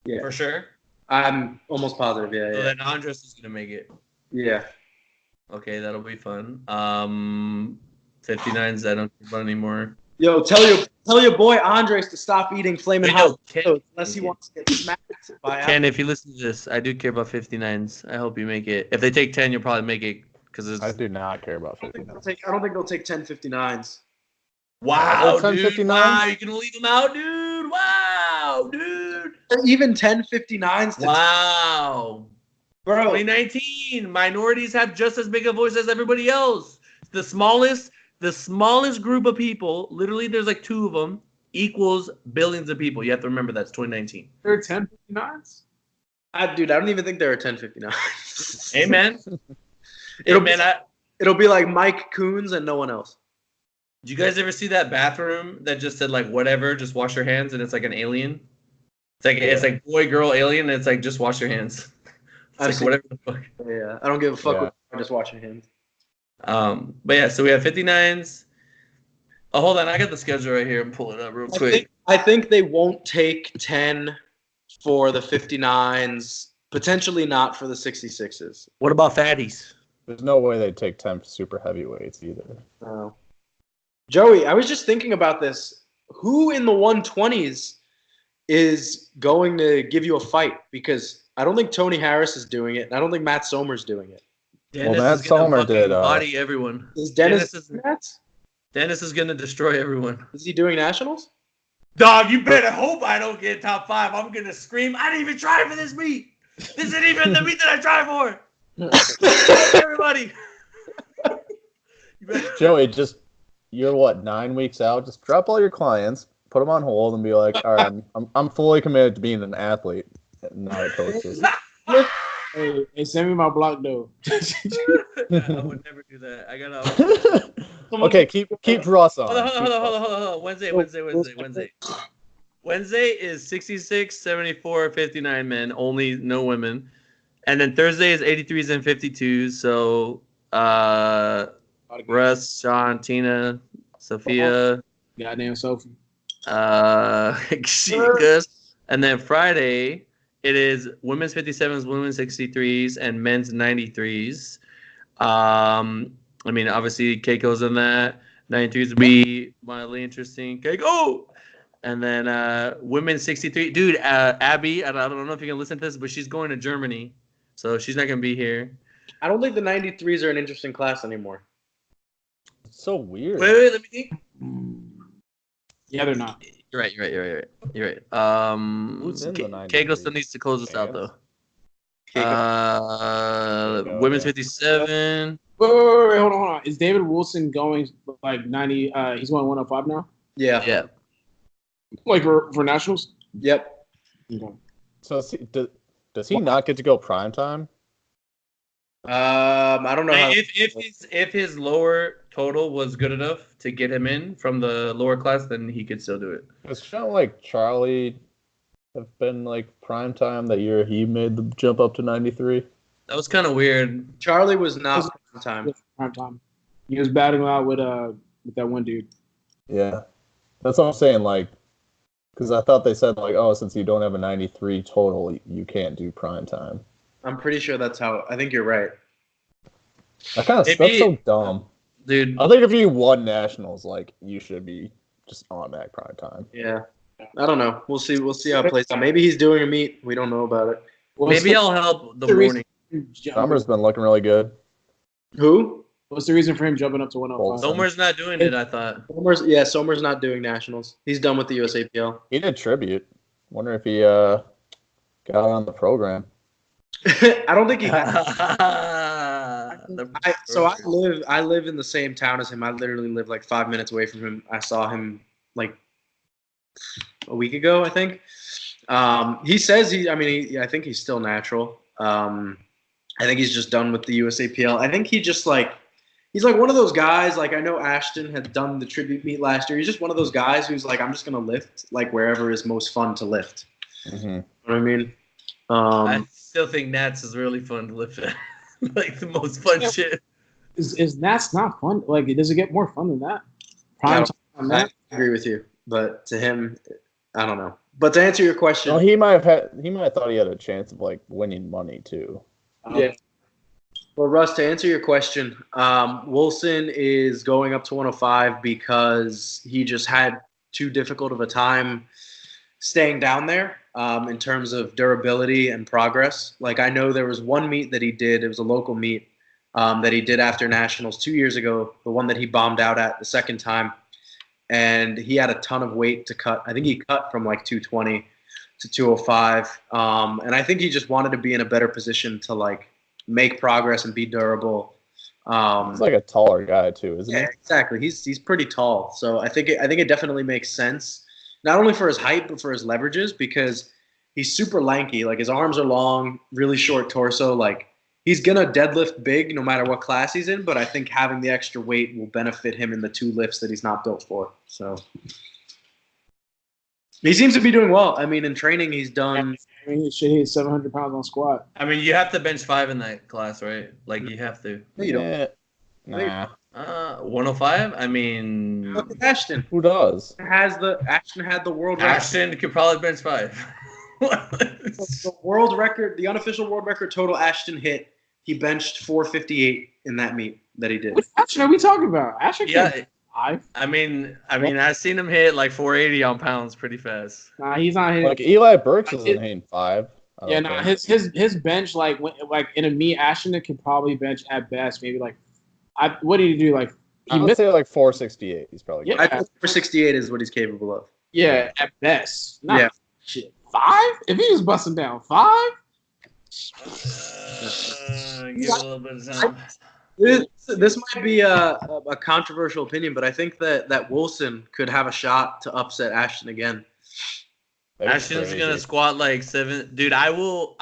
Yeah. For sure? I'm almost positive, yeah. So then Andres is going to make it. Yeah. Okay, that'll be fun. 59s, I don't care about anymore. Yo, tell your boy Andres to stop eating flaming hot Cheetos unless he wants to get smacked by Ken, if you listen to this, I do care about 59s. I hope you make it. If they take 10, you'll probably make it. I do not care about 59s. I don't think they'll take 10 59s. Wow, 10 dude. 59s? Wow, you're going to leave them out, dude. Wow, dude. Even 10 59s. Wow. Bro. 2019, minorities have just as big a voice as everybody else. The smallest group of people, literally there's like 2 of them, equals billions of people. You have to remember that's 2019. There are 10 59s? Dude, I don't even think there are 10 59s. Hey, man. It'll be like Mike Coons and no one else. Did you guys ever see that bathroom that just said like whatever, just wash your hands, and it's like an alien? It's like boy, girl, alien, and it's like just wash your hands. It's like whatever the fuck. Yeah, I don't give a fuck. Yeah. I'm just washing hands. But yeah, so we have 59s. Oh, hold on, I got the schedule right here. I'm pulling it up real quick. I think they won't take 10 for the 59s. Potentially not for the 66s. What about fatties? There's no way they'd take 10 super heavyweights either. Oh. Joey, I was just thinking about this. Who in the 120s is going to give you a fight? Because I don't think Tony Harris is doing it, and I don't think Matt Somer's doing it. Dennis Matt Somer did. Body everyone. Is Dennis is going to destroy everyone. Is he doing nationals? Dog, you better hope I don't get top 5. I'm going to scream. I didn't even try for this meet. This isn't even the meet that I tried for. Everybody. Joey, you're what, 9 weeks out? Just drop all your clients, put them on hold, and be like, all right, I'm fully committed to being an athlete, not a coach. Hey, send me my block though. I would never do that. I gotta. Okay, keep Russ on. Hold on. Wednesday. Wednesday is 66, 74, 59 men, only no women. And then Thursday is 83s and 52s. So Russ, Sean, Tina, Sophia, Goddamn Sophie. Gus. And then Friday, it is women's 57s, women's 63s, and men's 93s. I mean, obviously, Keiko's in that. 93s would be mildly interesting. Keiko! And then women's 63. Dude, Abby, I don't know if you can listen to this, but she's going to Germany. So she's not going to be here. I don't think the 93s are an interesting class anymore. It's so weird. Wait, let me think. Yeah, they're not. You're right. Who's in the 93s? Keiko still needs to close us out, though. Keiko. Women's yeah. 57. Wait, hold on. Is David Wilson going like 90? He's going 105 now. Yeah. Like for nationals. Yep. Okay. So does he not get to go prime time? I don't know. If his lower total was good enough to get him in from the lower class, then he could still do it. It's kind of like Charlie have been like prime time that year. He made the jump up to 93. That was kind of weird. Charlie was not prime time. He was battling out with that one dude. Yeah, that's what I'm saying. Like, because I thought they said like, oh, since you don't have a 93 total, you can't do prime time. I'm pretty sure that's how. I think you're right. That's so dumb, Dude. I think if you won nationals, like you should be just automatic prime time. Yeah. I don't know. We'll see. We'll see how it plays out. Maybe he's doing a meet. We don't know about it. Maybe I'll help the morning. Summer's been looking really good. Who? What's the reason for him jumping up to 105? Somer's not doing it, I thought. Somer's not doing nationals. He's done with the USAPL. He did tribute. Wonder if he got on the program. I don't think he has. I live in the same town as him. I literally live like 5 minutes away from him. I saw him like a week ago, I think. He says I think he's still natural. I think he's just done with the USAPL. I think he's like one of those guys, like I know Ashton had done the tribute meet last year. He's just one of those guys who's like, I'm just going to lift like wherever is most fun to lift. Mm-hmm. You know what I mean? I still think Nats is really fun to lift at. Like the most fun shit. Is Nats not fun? Like, does it get more fun than that? I agree with you, but to him, I don't know. But to answer your question, well, he might have thought he had a chance of like winning money too. Yeah. Well, Russ, to answer your question, Wilson is going up to 105 because he just had too difficult of a time staying down there in terms of durability and progress. Like I know there was one meet that he did. It was a local meet that he did after nationals 2 years ago, the one that he bombed out at the second time. And he had a ton of weight to cut. I think he cut from like 220 to 205. And I think he just wanted to be in a better position to like make progress and be durable. He's like a taller guy too, isn't he? Yeah, exactly. He's pretty tall. So I think it definitely makes sense, not only for his height, but for his leverages, because he's super lanky. Like his arms are long, really short torso. Like he's going to deadlift big no matter what class he's in, but I think having the extra weight will benefit him in the two lifts that he's not built for. So he seems to be doing well. I mean, in training, he's done. I mean, he should hit 700 pounds on squat. I mean, you have to bench 5 in that class, right? Like you have to. No, you don't. Nah. 105? I mean, Look at Ashton. Who does? Ashton had the world record. Ashton could probably bench 5. The world record, the unofficial world record total Ashton hit, he benched 458 in that meet that he did. What Ashton are we talking about? Ashton Yeah. 5? I mean, I've seen him hit like 480 on pounds pretty fast. Nah, he's not hitting. Like Eli Burks isn't hitting 5. Yeah, no, his bench like in a meet, Ashton could probably bench at best maybe like. What did he do? Like I would say like 468. He's probably I think 468 is what he's capable of. Yeah, at best. Not yeah. Shit. 5? If he was busting down 5? Give it a little bit of time. This might be a controversial opinion, but I think that Wilson could have a shot to upset Ashton again. Ashton's gonna squat like 7. Dude, I will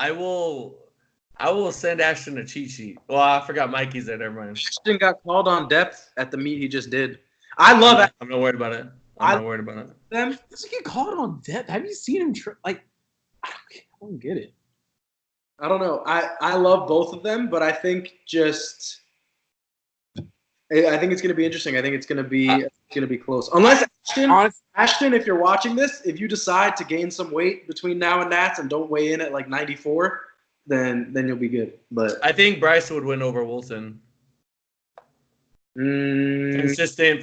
send Ashton a cheat sheet. Well, I forgot Mikey's there. Never mind. Ashton got called on depth at the meet he just did. I love it. I'm not worried about it. I'm not worried about it. them. Does he get called on depth? Have you seen him? I don't get it. I don't know. I love both of them, but I think it's going to be interesting. I think it's going to be close. Unless Ashton, if you're watching this, if you decide to gain some weight between now and Nats and don't weigh in at like 94, then you'll be good. But I think Bryce would win over Wilson. Consistent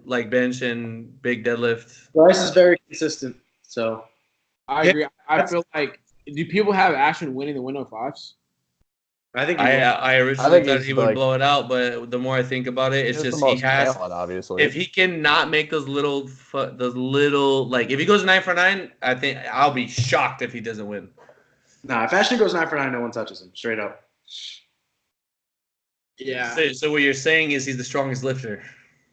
like bench and big deadlift. Bryce is very consistent, so I agree. I feel like, do people have Ashton winning the 105s? I think I originally thought he would blow it out, but the more I think about it, it's just he has talent, obviously. If he cannot make those little like if he goes 9 for 9, I think I'll be shocked if he doesn't win. Nah, if Ashton goes 9 for 9, no one touches him straight up. Yeah. So what you're saying is he's the strongest lifter.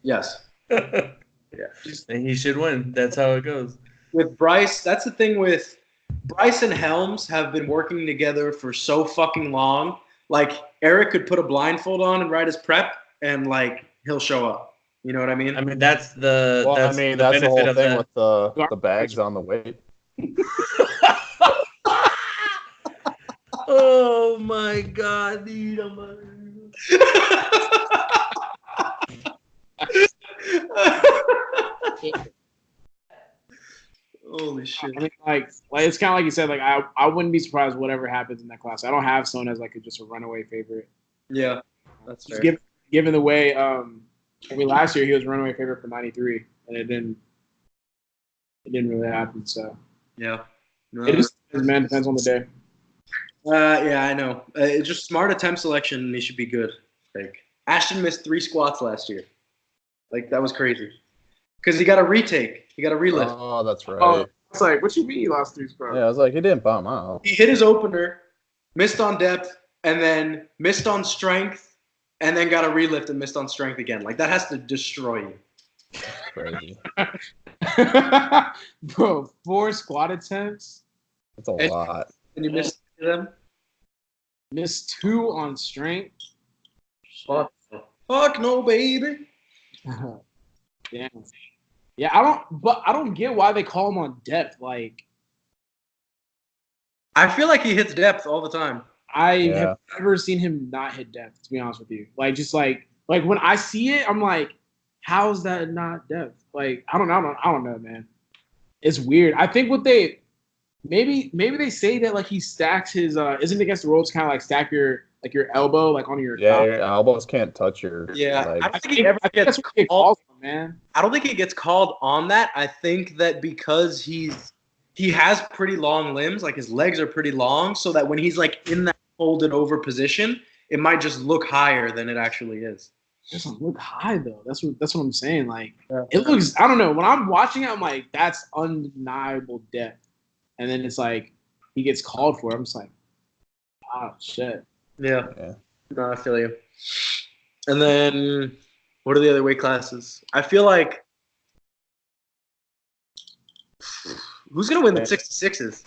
Yes. Yeah. And he should win. That's how it goes. With Bryce, that's the thing with Bryce and Helms have been working together for so fucking long. Like, Eric could put a blindfold on and write his prep, and, like, he'll show up. You know what I mean? I mean, that's the whole thing with the bags on the weight. Oh, my God, dude. Holy shit. I mean, like it's kind of like you said, like I wouldn't be surprised whatever happens in that class. I don't have Stone as like just a runaway favorite. Yeah, that's fair. Given the way last year he was runaway favorite for 93 and it didn't really happen, so yeah. No, it just depends on the day. Yeah, I know. It's just smart attempt selection and he should be good. Like, Ashton missed 3 squats last year. Like, that was crazy. Because he got a retake. He got a relift. Oh, that's right. Oh, it's like, what you mean he lost 3 squats? Yeah, I was like, he didn't bomb out. He hit his opener, missed on depth, and then missed on strength, and then got a relift and missed on strength again. Like, that has to destroy you. Crazy. Bro, 4 squat attempts? That's a lot. And you missed them? Missed 2 on strength? Fuck no, baby. Damn. Yeah, I don't get why they call him on depth. Like, I feel like he hits depth all the time. I have never seen him not hit depth, to be honest with you. Like, just like when I see it, I'm like, how's that not depth? Like, I don't know, man. It's weird. I think what they maybe they say that like he stacks his isn't it against the ropes kind of like stack your elbow like on your top? Your elbows can't touch your leg. I think he never gets called, man. I don't think he gets called on that. I think that because he has pretty long limbs, like his legs are pretty long, so that when he's like in that folded over position, it might just look higher than it actually is. It doesn't look high though. That's what I'm saying. Like it looks. I don't know. When I'm watching it, I'm like, that's undeniable depth. And then it's like he gets called for it. I'm just like, oh shit. Yeah. No, I feel you. And then what are the other weight classes? I feel like who's gonna win the 66s?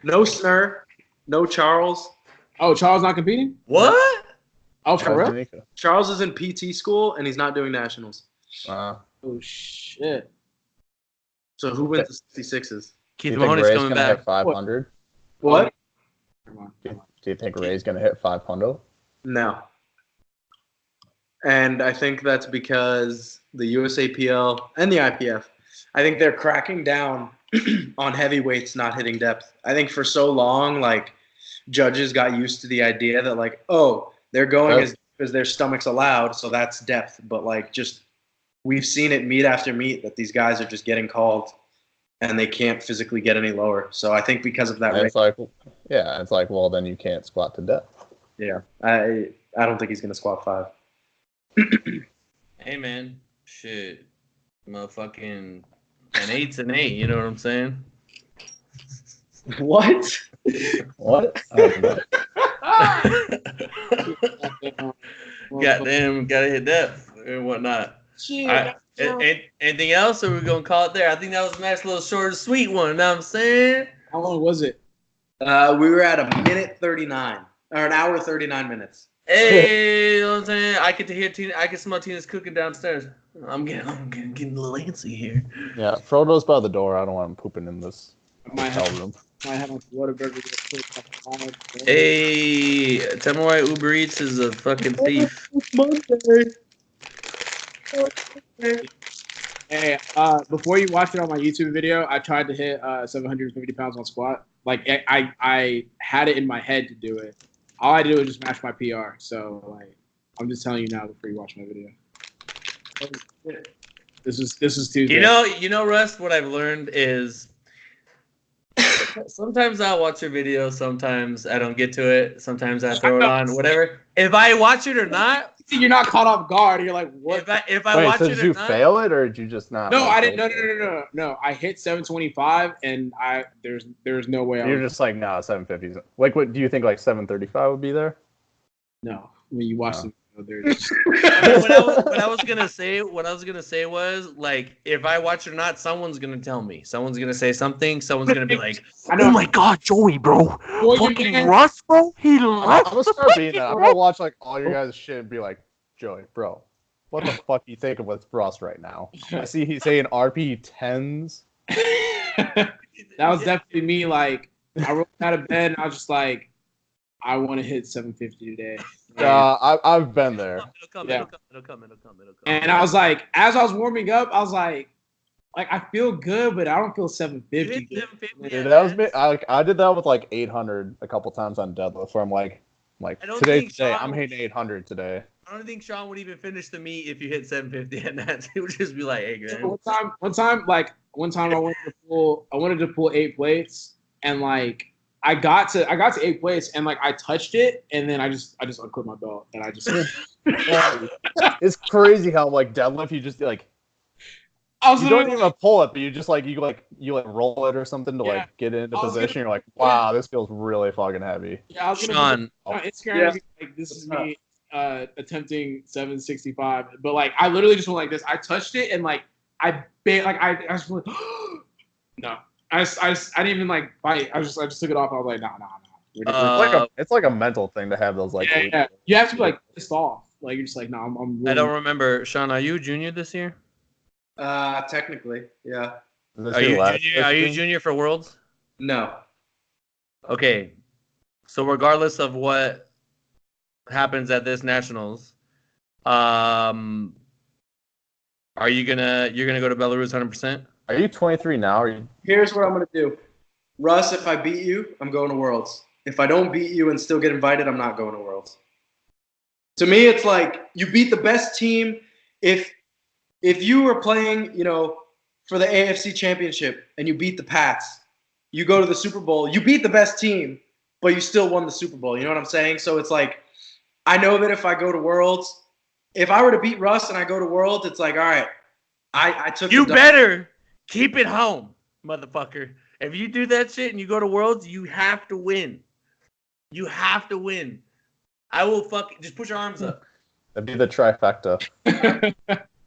No Snur, no Charles. Oh, Charles not competing? What? Oh, for real? Charles is in PT school and he's not doing nationals. Oh shit. So who wins the 66s? Keith Mahoney's coming back. Hit 500? What? Come on. Do you think Ray's gonna hit 500? No. And I think that's because the USAPL and the IPF, I think they're cracking down on heavyweights not hitting depth. I think for so long, like, judges got used to the idea that, like, oh, they're going as deep as their stomach's allowed, so that's depth. But, like, just we've seen it meet after meet that these guys are just getting called and they can't physically get any lower. So I think because of that, it's like, well, then you can't squat to depth. Yeah, I don't think he's gonna squat 5. Hey man, shit, motherfucking an 8's an 8. You know what I'm saying? What? What? Goddamn, gotta hit depth and whatnot. Anything else, or we're gonna call it there? I think that was a nice little short and sweet one. You know what I'm saying? How long was it? We were at 1:39 or an hour 39 minutes. Hey, you know what I'm saying? I get to hear Tina. I can smell Tina's cooking downstairs. I'm getting a little antsy here. Yeah, Frodo's by the door. I don't want him pooping in this Might hotel have, room. might have a Whataburger. Hey, tell me why Uber Eats is a fucking thief. Hey, before you watch it on my YouTube video, I tried to hit 750 pounds on squat. Like I had it in my head to do it. All I did was just match my PR. So like, I'm just telling you now before you watch my video. This is Tuesday. You know, Russ. What I've learned is sometimes I'll watch your video. Sometimes I don't get to it. Sometimes I throw it on. Whatever. If I watch it or not, you're not caught off guard. You're like, what? If I Wait, watch so it did or you not, fail it or did you just not? No, I didn't. No. I hit 725, and there's no way. You're just like, no, 750s. Like, what do you think? Like 735 would be there? No, when you watch the video, what I was gonna say was like, if I watch it or not, someone's gonna tell me. Someone's gonna say something. Someone's gonna be like, "Oh my God, Joey, bro, fucking Russ, bro, he loves." I'm gonna start being that. I'm gonna watch like all your guys' shit and be like, Joey, bro, what the fuck you thinking with Russ right now? I see he's saying RP 10s. That was definitely me. Like, I rolled out of bed and I was just like, I want to hit 750 today. I've been there. It'll come. And I was like, as I was warming up, I was like I feel good, but I don't feel 750. You hit 750, Dude, that was me. I did that with like 800 a couple times on deadlift, where I'm like today's the day. I'm hitting 800 today. I don't think Sean would even finish the meet if you hit 750 and that. He would just be like, "Hey, man." One time I wanted to pull 8 plates, and like I got to 8 plates, and like I touched it, and then I just unclipped my belt, and I just. It's crazy how like deadlift you just like. You don't even pull it, but you just like you roll it or something to like get into position. You're like, wow, this feels really fucking heavy. Yeah, I was Sean. on Instagram, like this is me attempting 765, but like I literally just went like this. I touched it and like I just went, no. I didn't even like bite. I just took it off. I was like, nah. It's like a mental thing to have those like. Yeah. You have to be like pissed off. Like you're just like, no, I'm really... I don't remember. Sean, are you a junior this year? Technically, yeah. Are you junior for Worlds? No. Okay. So regardless of what happens at this nationals, are you're gonna go to Belarus 100%? Are you 23 now? Here's what I'm gonna do, Russ. If I beat you, I'm going to Worlds. If I don't beat you and still get invited, I'm not going to Worlds. To me, it's like you beat the best team. If you were playing, for the AFC Championship and you beat the Pats, you go to the Super Bowl. You beat the best team, but you still won the Super Bowl. You know what I'm saying? So it's like, I know that if I go to Worlds, if I were to beat Russ and I go to Worlds, it's like, all right, I took. You better keep it home, motherfucker. If you do that shit and you go to Worlds, you have to win. You have to win. I will just put your arms up. That'd be the trifecta.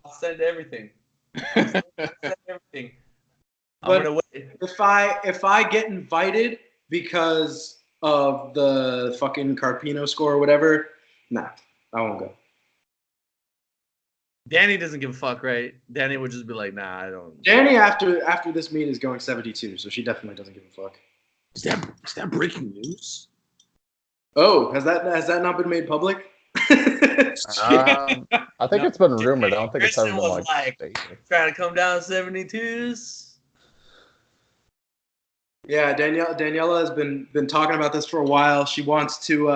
I'll send everything. But if I get invited because of the fucking Carpino score or whatever, nah, I won't go. Danny doesn't give a fuck, right? Danny would just be like, nah, I don't. Danny after this meet is going 72, so she definitely doesn't give a fuck. Is that breaking news? Oh, has that not been made public? I think it's been rumored. I don't think it's ever been like trying to come down 72s. Yeah, Daniela has been talking about this for a while. She wants to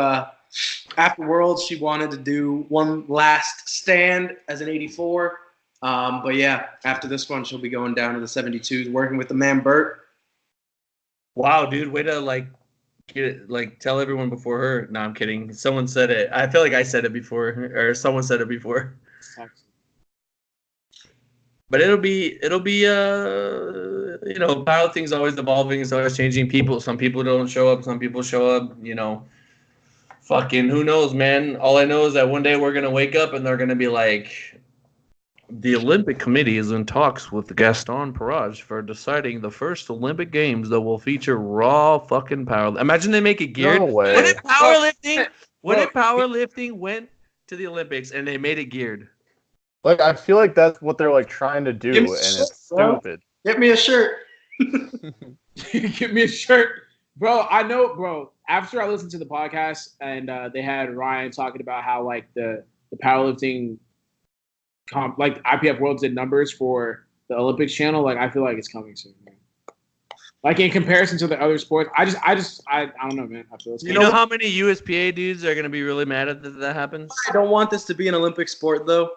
after Worlds, she wanted to do one last stand as an 84. But yeah, after this one, she'll be going down to the 72s, working with the man Bert. Wow, dude, way to tell everyone before her. No, I'm kidding. Someone said it. I feel like I said it before, or someone said it before. But it'll be powerlifting's always evolving, it's always changing. Some people don't show up, some people show up, fucking who knows, man. All I know is that one day we're gonna wake up and they're gonna be like, the Olympic Committee is in talks with Gaston Parage for deciding the first Olympic Games that will feature raw fucking powerlifting. Imagine they make it geared. No way. What if powerlifting What if powerlifting went to the Olympics and they made it geared? Like, I feel like that's what they're like trying to do, Give me and a shirt, it's bro. stupid. Get me a shirt. Give me a shirt, bro. I know, bro. After I listened to the podcast and they had Ryan talking about how like the powerlifting like IPF World did numbers for the Olympics channel, like I feel like it's coming soon, man. Like in comparison to the other sports, I don't know, man. I feel it's You know how many USPA dudes are gonna be really mad at that happens? I don't want this to be an Olympic sport, though.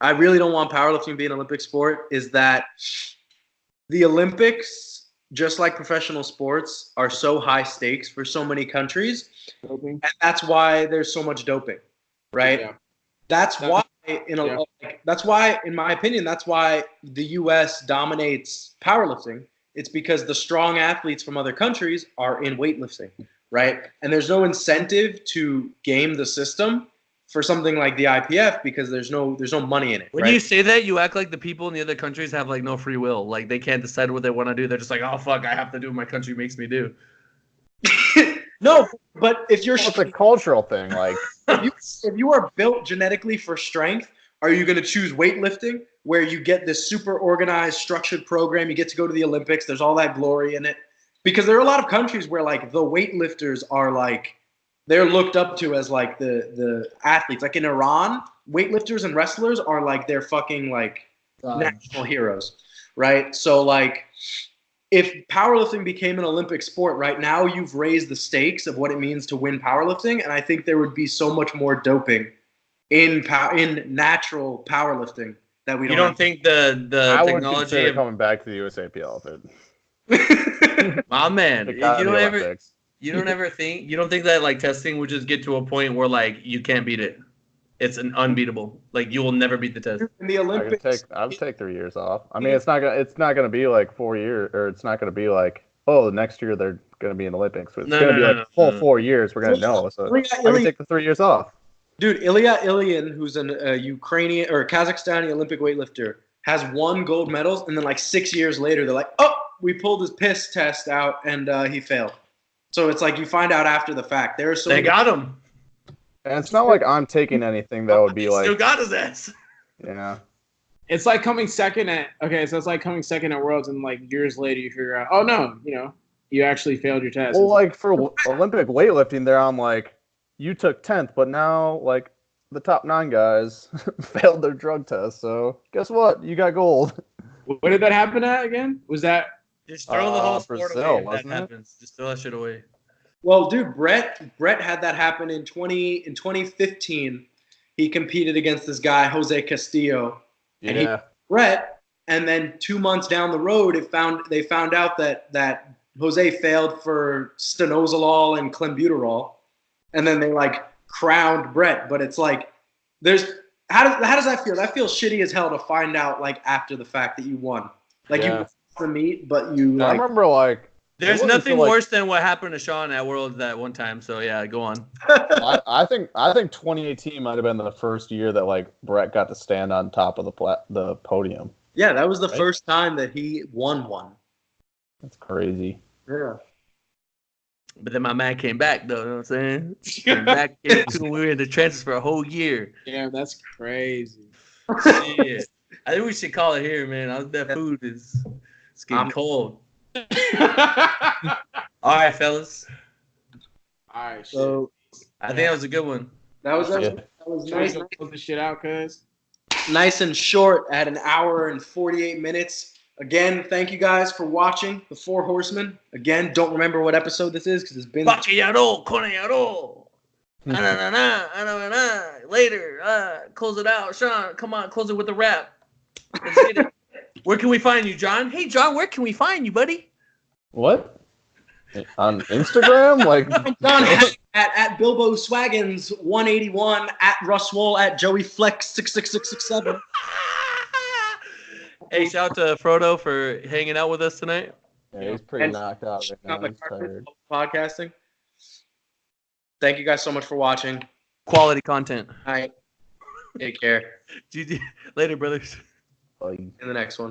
I really don't want powerlifting to be an Olympic sport. Is that the Olympics, just like professional sports, are so high stakes for so many countries, doping. and that's why there's so much doping, right? Yeah. That's why, that's why, in my opinion, that's why the U.S. dominates powerlifting. It's because the strong athletes from other countries are in weightlifting, right? And there's no incentive to game the system for something like the IPF because there's no money in it. When you say that, you act like the people in the other countries have like no free will. Like they can't decide what they want to do. They're just like, oh fuck, I have to do what my country makes me do. No, but if you're It's a cultural thing. Like, if you are built genetically for strength, are you going to choose weightlifting where you get this super organized, structured program? You get to go to the Olympics. There's all that glory in it. Because there are a lot of countries where like the weightlifters are like, they're looked up to as like the athletes. Like in Iran, weightlifters and wrestlers are like they're fucking like national heroes, right? So like if powerlifting became an Olympic sport right now, you've raised the stakes of what it means to win powerlifting, and I think there would be so much more doping in natural powerlifting that we don't. You don't think the I would technology consider of coming back to the USAPL if it. my man, It got you in don't the ever. Olympics. You don't think that like testing would just get to a point where like you can't beat it? It's an unbeatable. Like you will never beat the test. In the Olympics, I would take 3 years off. I mean, it's not gonna be like 4 years, or it's not gonna be like, oh, next year they're gonna be in the Olympics. It's gonna be like a full 4 years. We're gonna know. So I can take the 3 years off. Dude, Ilya Ilyin, who's a Ukrainian or Kazakhstani Olympic weightlifter, has won gold medals, and then like 6 years later, they're like, oh, we pulled his piss test out, and he failed. So it's like you find out after the fact. They got him. And it's not like I'm taking anything that would be like. Still got his ass. Yeah. It's like coming second at it's like coming second at Worlds, and like years later you figure out, oh no, you actually failed your test. Well, like for Olympic weightlifting, they're on like you took 10th, but now like the top 9 guys failed their drug test. So guess what? You got gold. What did that happen at again? Was that? Just throw the whole sport Brazil, away if that wasn't it? happens. Just throw that shit away. Well, dude, Brett had that happen in 2015. He competed against this guy Jose Castillo, and he Brett. And then 2 months down the road, they found out that Jose failed for stanozolol and clenbuterol, and then they like crowned Brett. But it's like how does that feel? That feels shitty as hell to find out like after the fact that you won. Like you the meet, but you like. I remember like. There's nothing worse than what happened to Sean at Worlds that one time. So yeah, go on. I think 2018 might have been the first year that like Brett got to stand on top of the podium. Yeah, that was the first time that he won one. That's crazy. Yeah. But then my man came back though. You know what I'm saying? Came back. We were in the trenches for a whole year. Yeah, that's crazy. Shit. I think we should call it here, man. That food is getting cold. All right, fellas. All right. So I think that was a good one. That was nice. Close the shit out, cuz. Nice and short at an hour and 48 minutes. Again, thank you guys for watching the 4 Horsemen. Again, don't remember what episode this is because it's been. Later. Close it out. Sean, come on, close it with the rap. Let's get it. Where can we find you, John? Hey, John, where can we find you, buddy? What? On Instagram? Like John at Bilbo Swaggins 181, at Russ Wool, at Joey Flex 66667. Hey, shout out to Frodo for hanging out with us tonight. Yeah, he's pretty knocked out right now. He's tired. Podcasting. Thank you guys so much for watching. Quality content. All right. Take care. Later, brothers. Bye. In the next one.